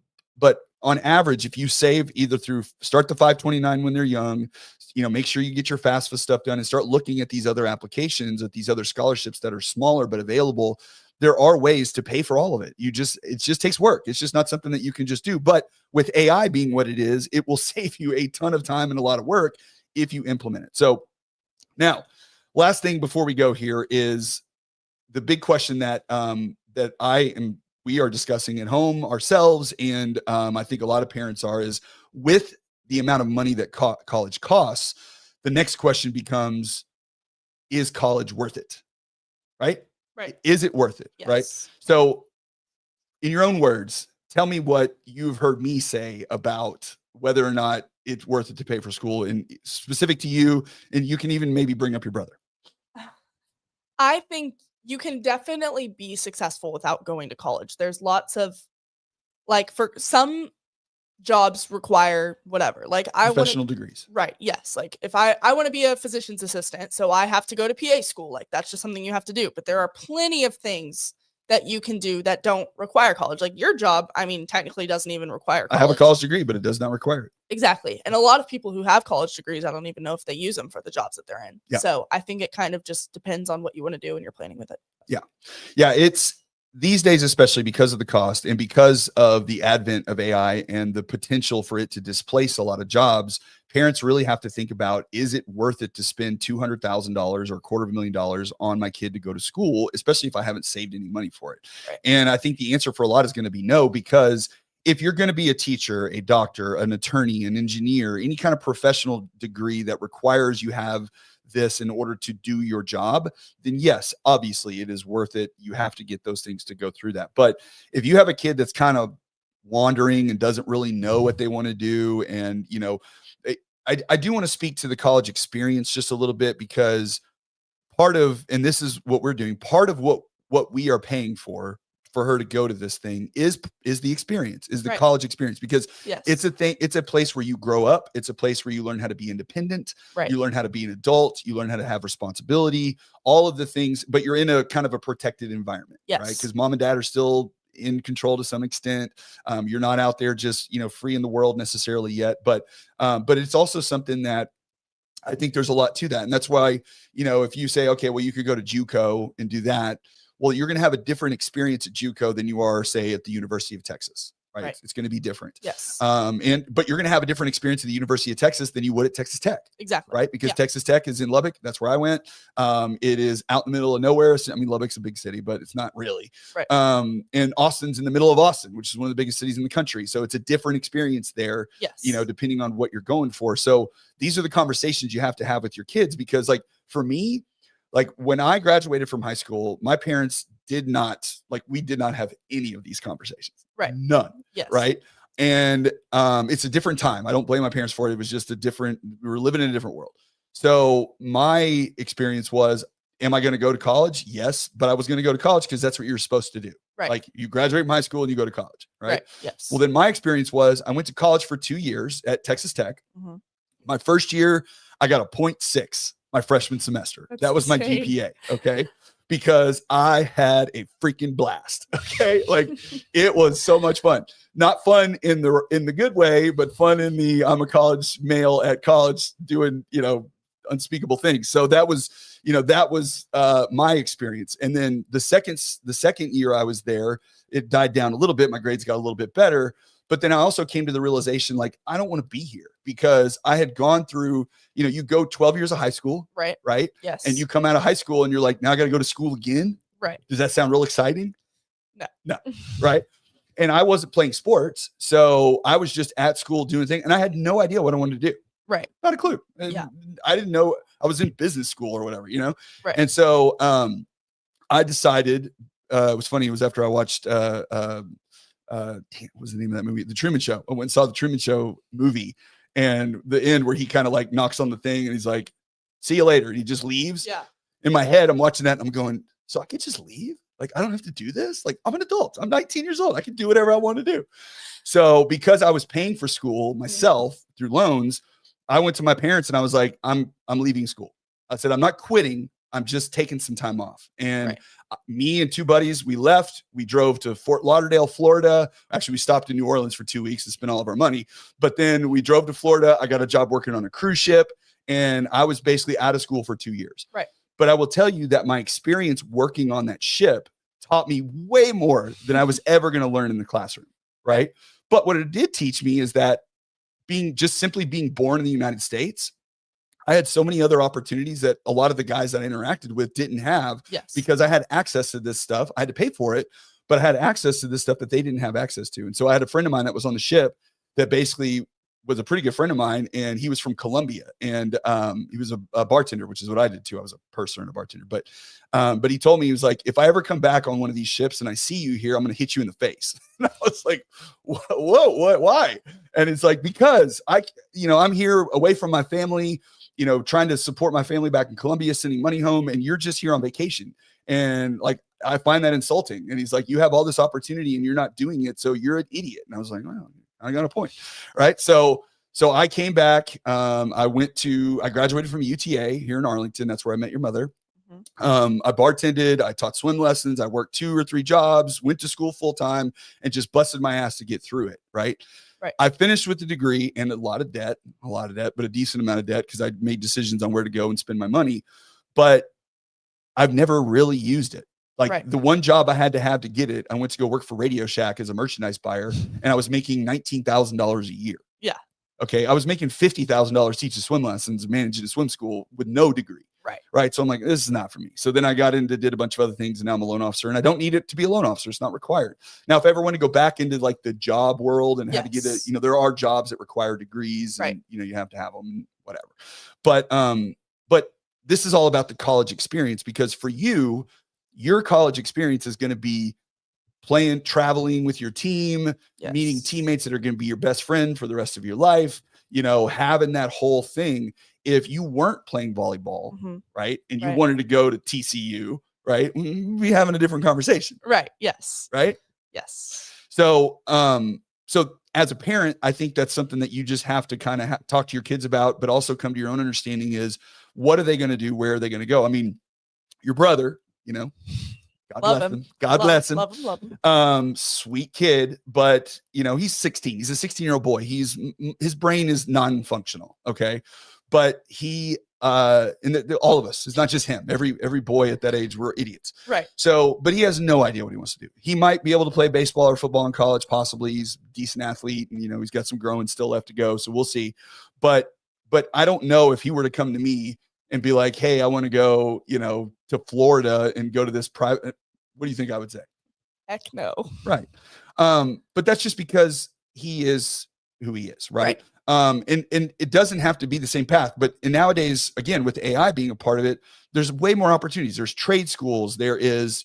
average, if you save either through start the 529 when they're young, make sure you get your FAFSA stuff done and start looking at these other applications, at these other scholarships that are smaller but available. there are ways to pay for all of it. It just takes work. It's just not something that you can just do. But with AI being what it is, it will save you a ton of time and a lot of work if you implement it. So now, last thing before we go here is the big question that we are discussing at home ourselves, and I think a lot of parents are, is with the amount of money that college costs, the next question becomes, is college worth it? Right? Right. Is it worth it? Yes. Right? So in your own words, tell me what you've heard me say about whether or not it's worth it to pay for school, and specific to you, and you can even maybe bring up your brother. I think you can definitely be successful without going to college. There's lots of, like, for some jobs require whatever, like Professional degrees. Right. Yes. Like if I want to be a physician's assistant, so I have to go to PA school. Like that's just something you have to do. But there are plenty of things that you can do that don't require college. Like your job, I mean, technically doesn't even require college. I have a college degree, but it does not require it. Exactly. And a lot of people who have college degrees, I don't even know if they use them for the jobs that they're in. Yeah. So I think it kind of just depends on what you want to do and you're planning with it. Yeah. Yeah. It's these days, especially because of the cost and because of the advent of AI and the potential for it to displace a lot of jobs, parents really have to think about, is it worth it to spend $200,000 or $250,000 on my kid to go to school, especially if I haven't saved any money for it? Right. And I think the answer for a lot is going to be no, because if you're going to be a teacher, a doctor, an attorney, an engineer, any kind of professional degree that requires you have this in order to do your job, then yes, obviously it is worth it. You have to get those things to go through that. But if you have a kid that's kind of wandering and doesn't really know what they want to do, and you know, I do want to speak to the college experience just a little bit, because part of, and this is what we're doing, part of what we are paying for her to go to this thing is the experience, is the Right. college experience, because Yes. it's a thing. It's a place where you grow up. It's a place where you learn how to be independent. Right. You learn how to be an adult. You learn how to have responsibility, all of the things, but you're in a kind of a protected environment, Yes. right? Because mom and dad are still in control to some extent. You're not out there just, free in the world necessarily yet, but it's also something that I think there's a lot to that. And that's why, if you say, okay, well, you could go to JUCO and do that. Well, you're going to have a different experience at JUCO than you are, say, at the University of Texas, right? Right. It's going to be different. Yes. But you're going to have a different experience at the University of Texas than you would at Texas Tech. Exactly. Right? Because Yeah. Texas Tech is in Lubbock. That's where I went. It is out in the middle of nowhere. So, I mean, Lubbock's a big city, but it's not really. Right. And Austin's in the middle of Austin, which is one of the biggest cities in the country. So it's a different experience there, Yes. Depending on what you're going for. So these are the conversations you have to have with your kids, because like for me, like when I graduated from high school, my parents we did not have any of these conversations. Right. None. Yes. Right. And it's a different time. I don't blame my parents for it. It was just we were living in a different world. So my experience was, am I going to go to college? Yes. But I was going to go to college because that's what you're supposed to do. Right. Like you graduate from high school and you go to college. Right. Yes. Well, then my experience was I went to college for 2 years at Texas Tech. Mm-hmm. My first year, I got a 0.6 my freshman semester. That's that was my insane. GPA. Okay. Because I had a freaking blast. Okay. Like it was so much fun. Not fun in the good way, but fun in the, I'm a college male at college doing, unspeakable things. So that was my experience. And then the second year I was there, it died down a little bit. My grades got a little bit better. But then I also came to the realization, like, I don't want to be here, because I had gone through, you go 12 years of high school. Right. Right. Yes. And you come out of high school and you're like, now I got to go to school again. Right. Does that sound real exciting? No. Right. And I wasn't playing sports. So I was just at school doing things, and I had no idea what I wanted to do. Right. Not a clue. Yeah. I didn't know I was in business school or whatever, Right. And so I decided, it was funny. It was after I watched, what was the name of that movie? The Truman Show. I went and saw the Truman Show movie, and the end where he kind of like knocks on the thing and he's like, see you later. And he just leaves. Yeah. In my head, I'm watching that and I'm going, so I could just leave? Like, I don't have to do this. Like, I'm an adult. I'm 19 years old. I can do whatever I want to do. So because I was paying for school myself through loans, I went to my parents and I was like, I'm leaving school. I said, I'm not quitting. I'm just taking some time off. And Right. Me and two buddies, we left. We drove to Fort Lauderdale, Florida. Actually, we stopped in New Orleans for 2 weeks and spent all of our money. But then we drove to Florida. I got a job working on a cruise ship, and I was basically out of school for 2 years. Right. But I will tell you that my experience working on that ship taught me way more than I was ever going to learn in the classroom. Right. But what it did teach me is that simply being born in the United States, I had so many other opportunities that a lot of the guys that I interacted with didn't have. Yes. Because I had access to this stuff. I had to pay for it, but I had access to this stuff that they didn't have access to. And so I had a friend of mine that was on the ship that basically was a pretty good friend of mine, and he was from Colombia, and he was a bartender, which is what I did too. I was a purser and a bartender, but he told me, he was like, if I ever come back on one of these ships and I see you here, I'm going to hit you in the face. And I was like, whoa, what, why? And it's like, because I'm here away from my family, trying to support my family back in Colombia, sending money home, and you're just here on vacation. And like, I find that insulting. And he's like, you have all this opportunity and you're not doing it, so you're an idiot. And I was like, well, I got a point. Right. So I came back. I graduated from UTA here in Arlington. That's where I met your mother. Mm-hmm. I bartended, I taught swim lessons. I worked 2 or 3 jobs, went to school full time, and just busted my ass to get through it. Right. I finished with the degree and a lot of debt, but a decent amount of debt because I made decisions on where to go and spend my money. But I've never really used it. Like the one job I had to have to get it, I went to go work for Radio Shack as a merchandise buyer, and I was making $19,000 a year. Yeah. Okay. I was making $50,000 teaching swim lessons, managing a swim school with no degree. Right. So I'm like, this is not for me. So then I did a bunch of other things, and now I'm a loan officer, and I don't need it to be a loan officer. It's not required. Now, if I ever want to go back into like the job world and have to get it, there are jobs that require degrees, and you have to have them, whatever. But this is all about the college experience, because for you, your college experience is going to be traveling with your team, meeting teammates that are going to be your best friend for the rest of your life, having that whole thing. If you weren't playing volleyball, right, and you wanted to go to TCU, right, we'd be having a different conversation. Right. Yes. Right. Yes. So as a parent, I think that's something that you just have to kind of talk to your kids about, but also come to your own understanding is, what are they going to do? Where are they going to go? I mean, your brother, God bless him. God bless him. Love him. Sweet kid, but he's 16. He's a 16-year-old boy. His brain is non-functional. Okay. But he, all of us, it's not just him. Every boy at that age, we're idiots. Right. So, but he has no idea what he wants to do. He might be able to play baseball or football in college. Possibly. He's a decent athlete, and he's got some growing still left to go. So we'll see. But I don't know if he were to come to me and be like, hey, I want to go, to Florida and go to this private. What do you think I would say? Heck no. Right. But that's just because he is who he is. Right. And it doesn't have to be the same path, but nowadays, again, with AI being a part of it, there's way more opportunities. There's trade schools. There is,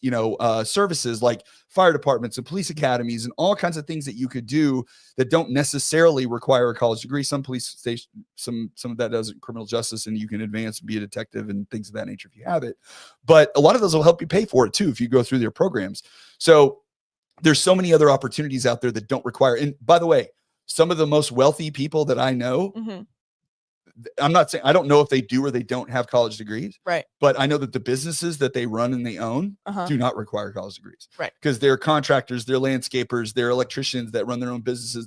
services like fire departments and police academies and all kinds of things that you could do that don't necessarily require a college degree. Some police station, some of that does criminal justice, and you can advance and be a detective and things of that nature if you have it. But a lot of those will help you pay for it too if you go through their programs. So there's so many other opportunities out there that don't require. And by the way, some of the most wealthy people that I know, I'm not saying, I don't know if they do or they don't have college degrees, right? But I know that the businesses that they run and they own do not require college degrees, right? Because they're contractors, they're landscapers, they're electricians that run their own businesses.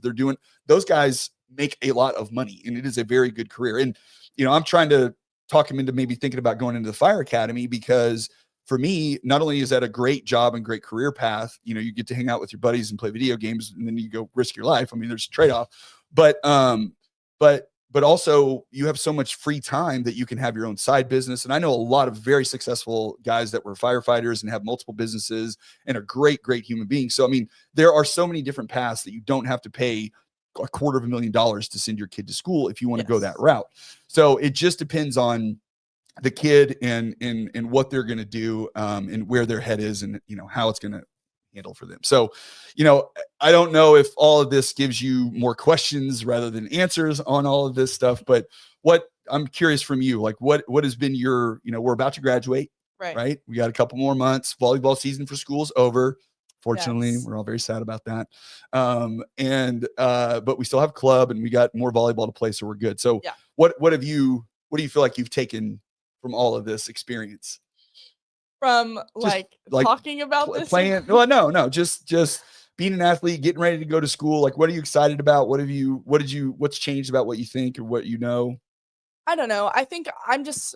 Those guys make a lot of money, and it is a very good career. And, I'm trying to talk him into maybe thinking about going into the fire academy, because for me, not only is that a great job and great career path, you get to hang out with your buddies and play video games, and then you go risk your life. I mean, there's a trade-off, but also you have so much free time that you can have your own side business. And I know a lot of very successful guys that were firefighters and have multiple businesses and are great, great human beings. So, I mean, there are so many different paths that you don't have to pay $250,000 to send your kid to school if you want to go that route. So it just depends on the kid and what they're going to do, and where their head is, and how it's going to handle for them. So, I don't know if all of this gives you more questions rather than answers on all of this stuff, but what I'm curious from you, like what has been your, we're about to graduate, right? We got a couple more months. Volleyball season for school's over. Fortunately, we're all very sad about that. But we still have club, and we got more volleyball to play, so we're good. So what do you feel like you've taken from all of this experience? From like talking about this, playing? Well, no, just being an athlete, getting ready to go to school. Like, what are you excited about? What's changed about what you think or what you know? I don't know. I think I'm just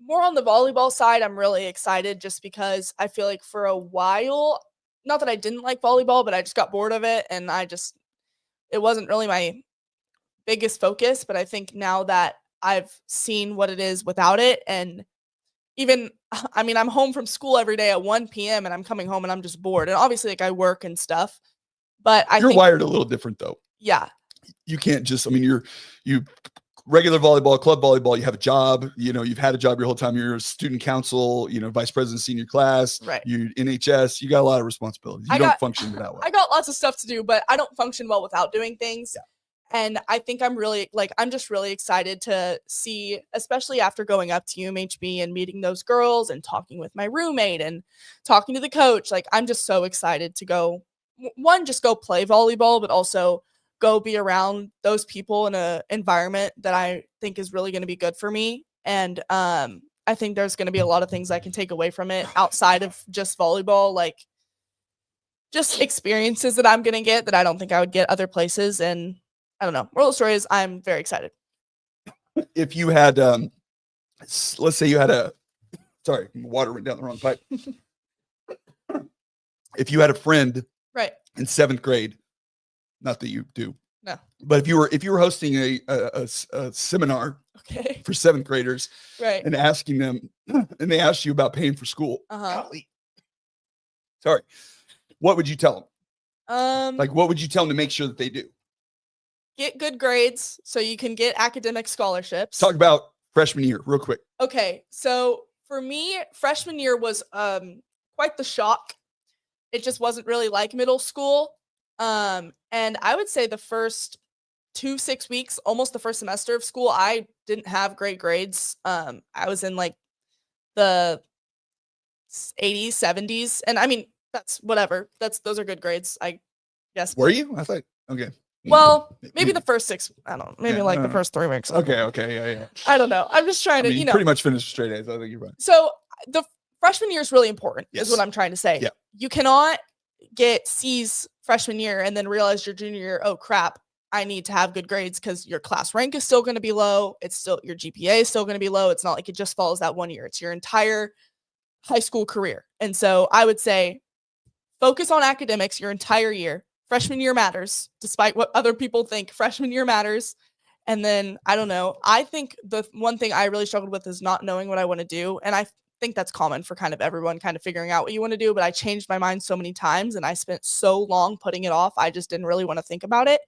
more on the volleyball side, I'm really excited just because I feel like for a while, not that I didn't like volleyball, but I just got bored of it, and it wasn't really my biggest focus. But I think now that I've seen what it is without it, and even, I mean, I'm home from school every day at 1 p.m. and I'm coming home and I'm just bored. And obviously, like, I work and stuff, but You're wired a little different though. Yeah. You can't just, I mean, you regular volleyball, club volleyball, you have a job, you've had a job your whole time. You're a student council, vice president, senior class, right? You NHS, you got a lot of responsibilities. You don't function that way. I got lots of stuff to do, but I don't function well without doing things. Yeah. And I think I'm just really excited to see, especially after going up to UMHB and meeting those girls and talking with my roommate and talking to the coach. Like, I'm just so excited to go, just go play volleyball, but also go be around those people in an environment that I think is really going to be good for me. And I think there's going to be a lot of things I can take away from it outside of just volleyball, like just experiences that I'm going to get that I don't think I would get other places. And I don't know. Moral of the story is I'm very excited. If you had, let's say you had sorry, water went down the wrong pipe. If you had a friend right in 7th grade, not that you do, no, but if you were hosting a seminar for 7th graders, right, and asking them, and they asked you about paying for school, sorry, what would you tell them? Like, what would you tell them to make sure that they do? Get good grades so you can get academic scholarships. Talk about freshman year real quick. Okay, so for me, freshman year was quite the shock. It just wasn't really like middle school. And I would say the first 6 weeks, almost the first semester of school, I didn't have great grades. I was in like the 80s, 70s. And I mean, that's whatever. Those are good grades, I guess. Were you? I thought, okay. Well, maybe the first 6, I don't know, maybe the first 3 weeks. Okay, yeah. I don't know. I'm just trying to, pretty much finished straight A's. I think you're right. So the freshman year is really important, yes, is what I'm trying to say. Yeah. You cannot get C's freshman year and then realize your junior year, oh crap, I need to have good grades, because your class rank is still going to be low. It's still, your GPA is still going to be low. It's not like it just follows that 1 year. It's your entire high school career. And so I would say focus on academics your entire year. Freshman year matters, despite what other people think. Freshman year matters. And then, I don't know, I think the one thing I really struggled with is not knowing what I want to do. And I think that's common for kind of everyone kind of figuring out what you want to do. But I changed my mind so many times and I spent so long putting it off. I just didn't really want to think about it.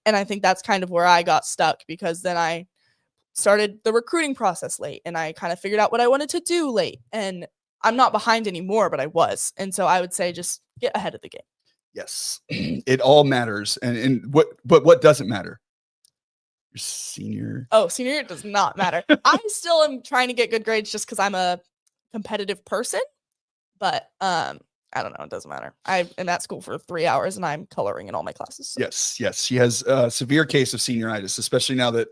And I think that's kind of where I got stuck, because then I started the recruiting process late and I kind of figured out what I wanted to do late. And I'm not behind anymore, but I was. And so I would say just get ahead of the game. Yes, it all matters. But what doesn't matter? Your senior. Oh, senior year does not matter. I still am trying to get good grades just because I'm a competitive person, but I don't know. It doesn't matter. I'm in that school for 3 hours and I'm coloring in all my classes. So. Yes. She has a severe case of senioritis, especially now that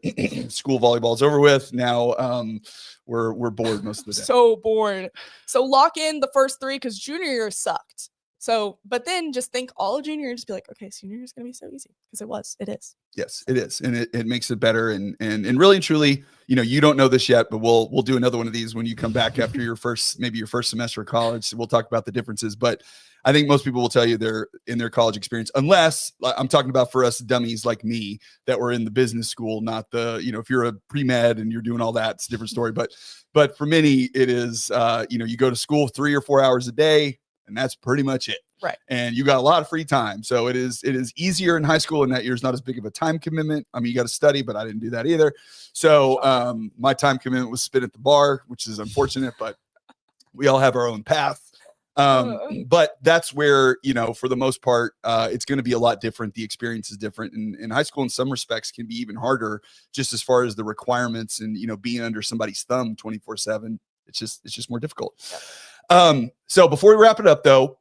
school volleyball is over with. Now we're bored most of the day. So bored. So lock in the first 3, because junior year sucked. So, but then just think all of junior year, just be like, okay, senior year is going to be so easy, because it is. Yes, it is. And it makes it better. And really and truly, you don't know this yet, but we'll do another one of these when you come back after your first semester of college. So we'll talk about the differences, but I think most people will tell you they're in their college experience, unless I'm talking about for us dummies like me that were in the business school, not the, if you're a pre-med and you're doing all that, it's a different story. But for many, it is, you go to school 3 or 4 hours a day, and that's pretty much it. Right. And you got a lot of free time. So it is easier in high school, and that year's not as big of a time commitment. I mean, you got to study, but I didn't do that either. So my time commitment was spent at the bar, which is unfortunate, but we all have our own path. But that's where, for the most part, it's going to be a lot different. The experience is different. And high school in some respects can be even harder, just as far as the requirements and, being under somebody's thumb 24/7. It's just more difficult. So before we wrap it up though,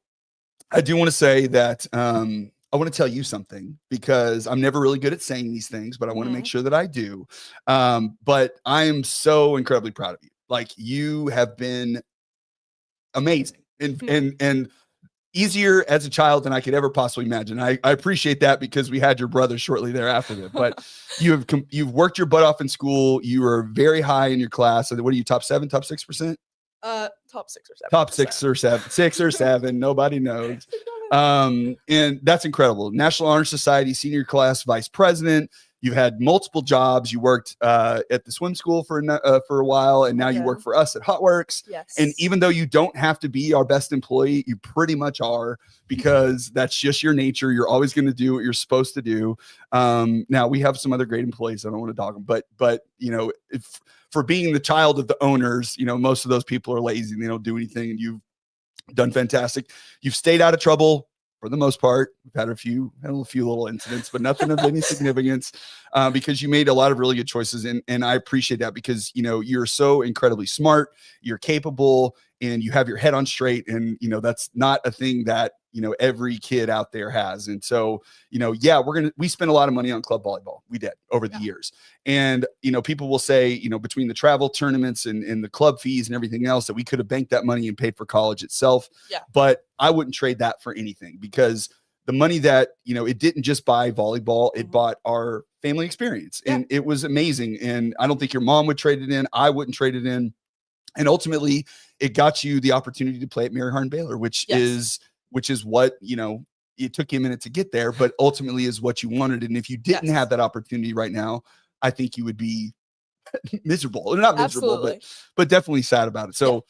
I do want to say that I want to tell you something, because I'm never really good at saying these things, but I want to make sure that I do. But I am so incredibly proud of you. Like, you have been amazing. And easier as a child than I could ever possibly imagine. I appreciate that because we had your brother shortly thereafter that, but you've worked your butt off in school. You were very high in your class. So what are you, top 7, top 6%? Top 6 or 7. Top 6 or 7, 6 or 7. Nobody knows. And that's incredible. National Honor Society, senior class vice president. You've had multiple jobs. You worked at the swim school for a while, and now you work for us at Hotworks. Yes. And even though you don't have to be our best employee, you pretty much are, because that's just your nature. You're always going to do what you're supposed to do. Now we have some other great employees. I don't want to dog them, but you know, for being the child of the owners, you know, most of those people are lazy and they don't do anything. And you've done fantastic. You've stayed out of trouble for the most part. We've had a few little incidents, but nothing of any significance, because you made a lot of really good choices. And I appreciate that because, you know, you're so incredibly smart, you're capable, and you have your head on straight. And, you know, that's not a thing that, you know, every kid out there has. And so, you know, yeah, we spent a lot of money on club volleyball. We did over the years. And, you know, people will say, you know, between the travel tournaments and the club fees and everything else, that we could have banked that money and paid for college itself. Yeah. But I wouldn't trade that for anything, because the money that, you know, it didn't just buy volleyball, it bought our family experience, and it was amazing. And I don't think your mom would trade it in. I wouldn't trade it in. And ultimately it got you the opportunity to play at Mary Hardin-Baylor, which is what, you know, it took you a minute to get there, but ultimately is what you wanted. And if you didn't have that opportunity right now, I think you would be miserable. Or not miserable, but definitely sad about it. So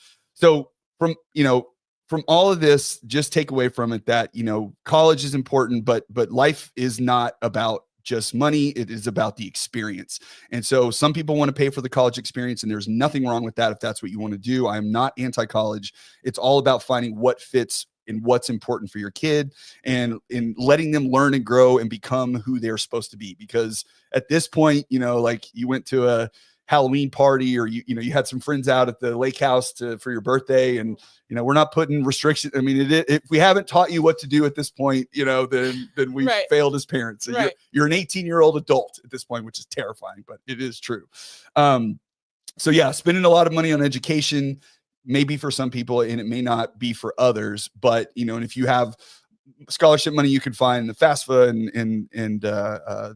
from, you know, from all of this, just take away from it that, you know, college is important, but life is not about just money. It is about the experience. And so some people want to pay for the college experience, and there's nothing wrong with that if that's what you want to do. I am not anti-college. It's all about finding what fits and what's important for your kid, and in letting them learn and grow and become who they're supposed to be. Because at this point, you know, like you went to a Halloween party, or you know, you had some friends out at the lake house for your birthday, and, you know, we're not putting restrictions. I mean, if we haven't taught you what to do at this point, you know, then we failed as parents. So you're an 18-year-old adult at this point, which is terrifying, but it is true. So yeah, spending a lot of money on education, maybe for some people, and it may not be for others, but, you know, and if you have scholarship money you can find in the FAFSA and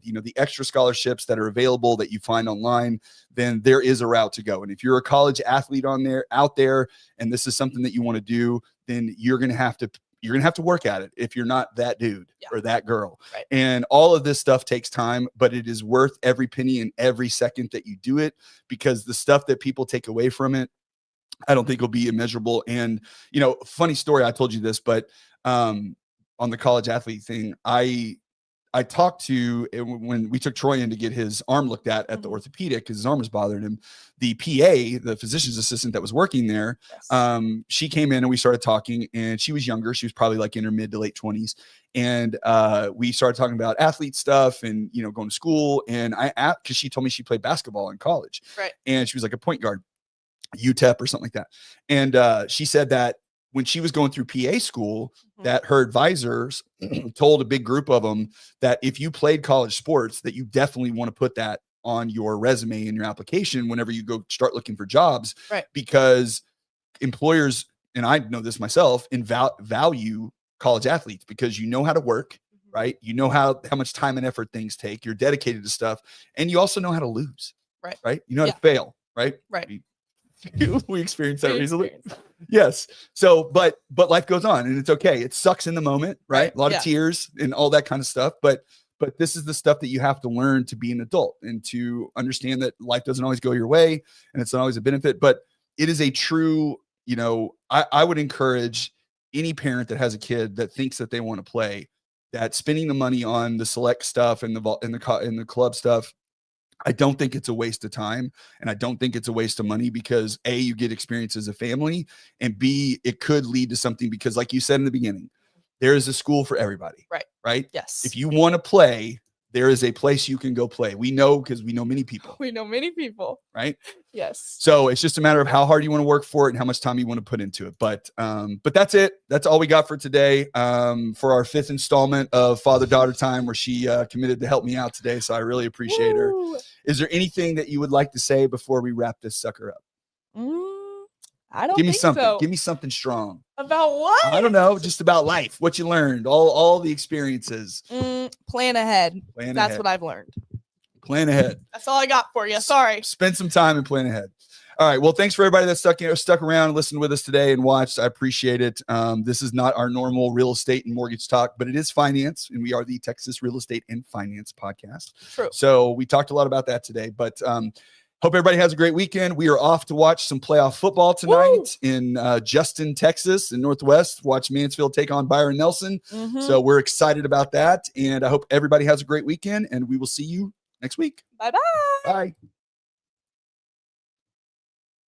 you know, the extra scholarships that are available that you find online, then there is a route to go. And if you're a college athlete out there, and this is something that you want to do, then you're going to have to work at it if you're not that dude or that girl. Right. And all of this stuff takes time, but it is worth every penny and every second that you do it, because the stuff that people take away from it, I don't think will be immeasurable. And, you know, funny story, I told you this, but on the college athlete thing, I talked to, when we took Troy in to get his arm looked at the orthopedic, because his arm was bothering him, the PA, the physician's assistant that was working there, she came in and we started talking, and she was younger. She was probably like in her mid to late 20s. And we started talking about athlete stuff and, you know, going to school. And I asked, because she told me she played basketball in college. Right. And she was like a point guard, UTEP or something like that. And she said that when she was going through PA school, that her advisors told a big group of them that if you played college sports, that you definitely want to put that on your resume and your application whenever you go start looking for jobs, because employers, and I know this myself, value college athletes, because you know how to work, right? You know how much time and effort things take. You're dedicated to stuff, and you also know how to lose, right? You know how to fail, right? We experienced that recently. Yes. So, but life goes on, and it's okay. It sucks in the moment, right? A lot of tears and all that kind of stuff. But this is the stuff that you have to learn to be an adult, and to understand that life doesn't always go your way, and it's not always a benefit, but it is a true, you know, I would encourage any parent that has a kid that thinks that they want to play, that spending the money on the select stuff and the club stuff, I don't think it's a waste of time, and I don't think it's a waste of money, because A, you get experience as a family, and B, it could lead to something, because like you said in the beginning, there is a school for everybody. Right. Yes. If you want to play, there is a place you can go play. We know, because we know many people. Right. Yes. So it's just a matter of how hard you want to work for it and how much time you want to put into it. But that's it. That's all we got for today. For our 5th installment of father-daughter time, where she committed to help me out today. So I really appreciate her. Is there anything that you would like to say before we wrap this sucker up? I don't Give me think something. so. Give me something strong. About what? I don't know. Just about life. What you learned. All the experiences. Plan ahead. Plan That's ahead. what I've learned. Plan ahead. That's all I got for you. Sorry. Spend some time and plan ahead. All right. Well, thanks for everybody that stuck around and listened with us today and watched. I appreciate it. This is not our normal real estate and mortgage talk, but it is finance, and we are the Texas Real Estate and Finance Podcast. True. So we talked a lot about that today, but hope everybody has a great weekend. We are off to watch some playoff football tonight in Justin, Texas, in Northwest. Watch Mansfield take on Byron Nelson. So we're excited about that, and I hope everybody has a great weekend, and we will see you next week. Bye-bye. Bye.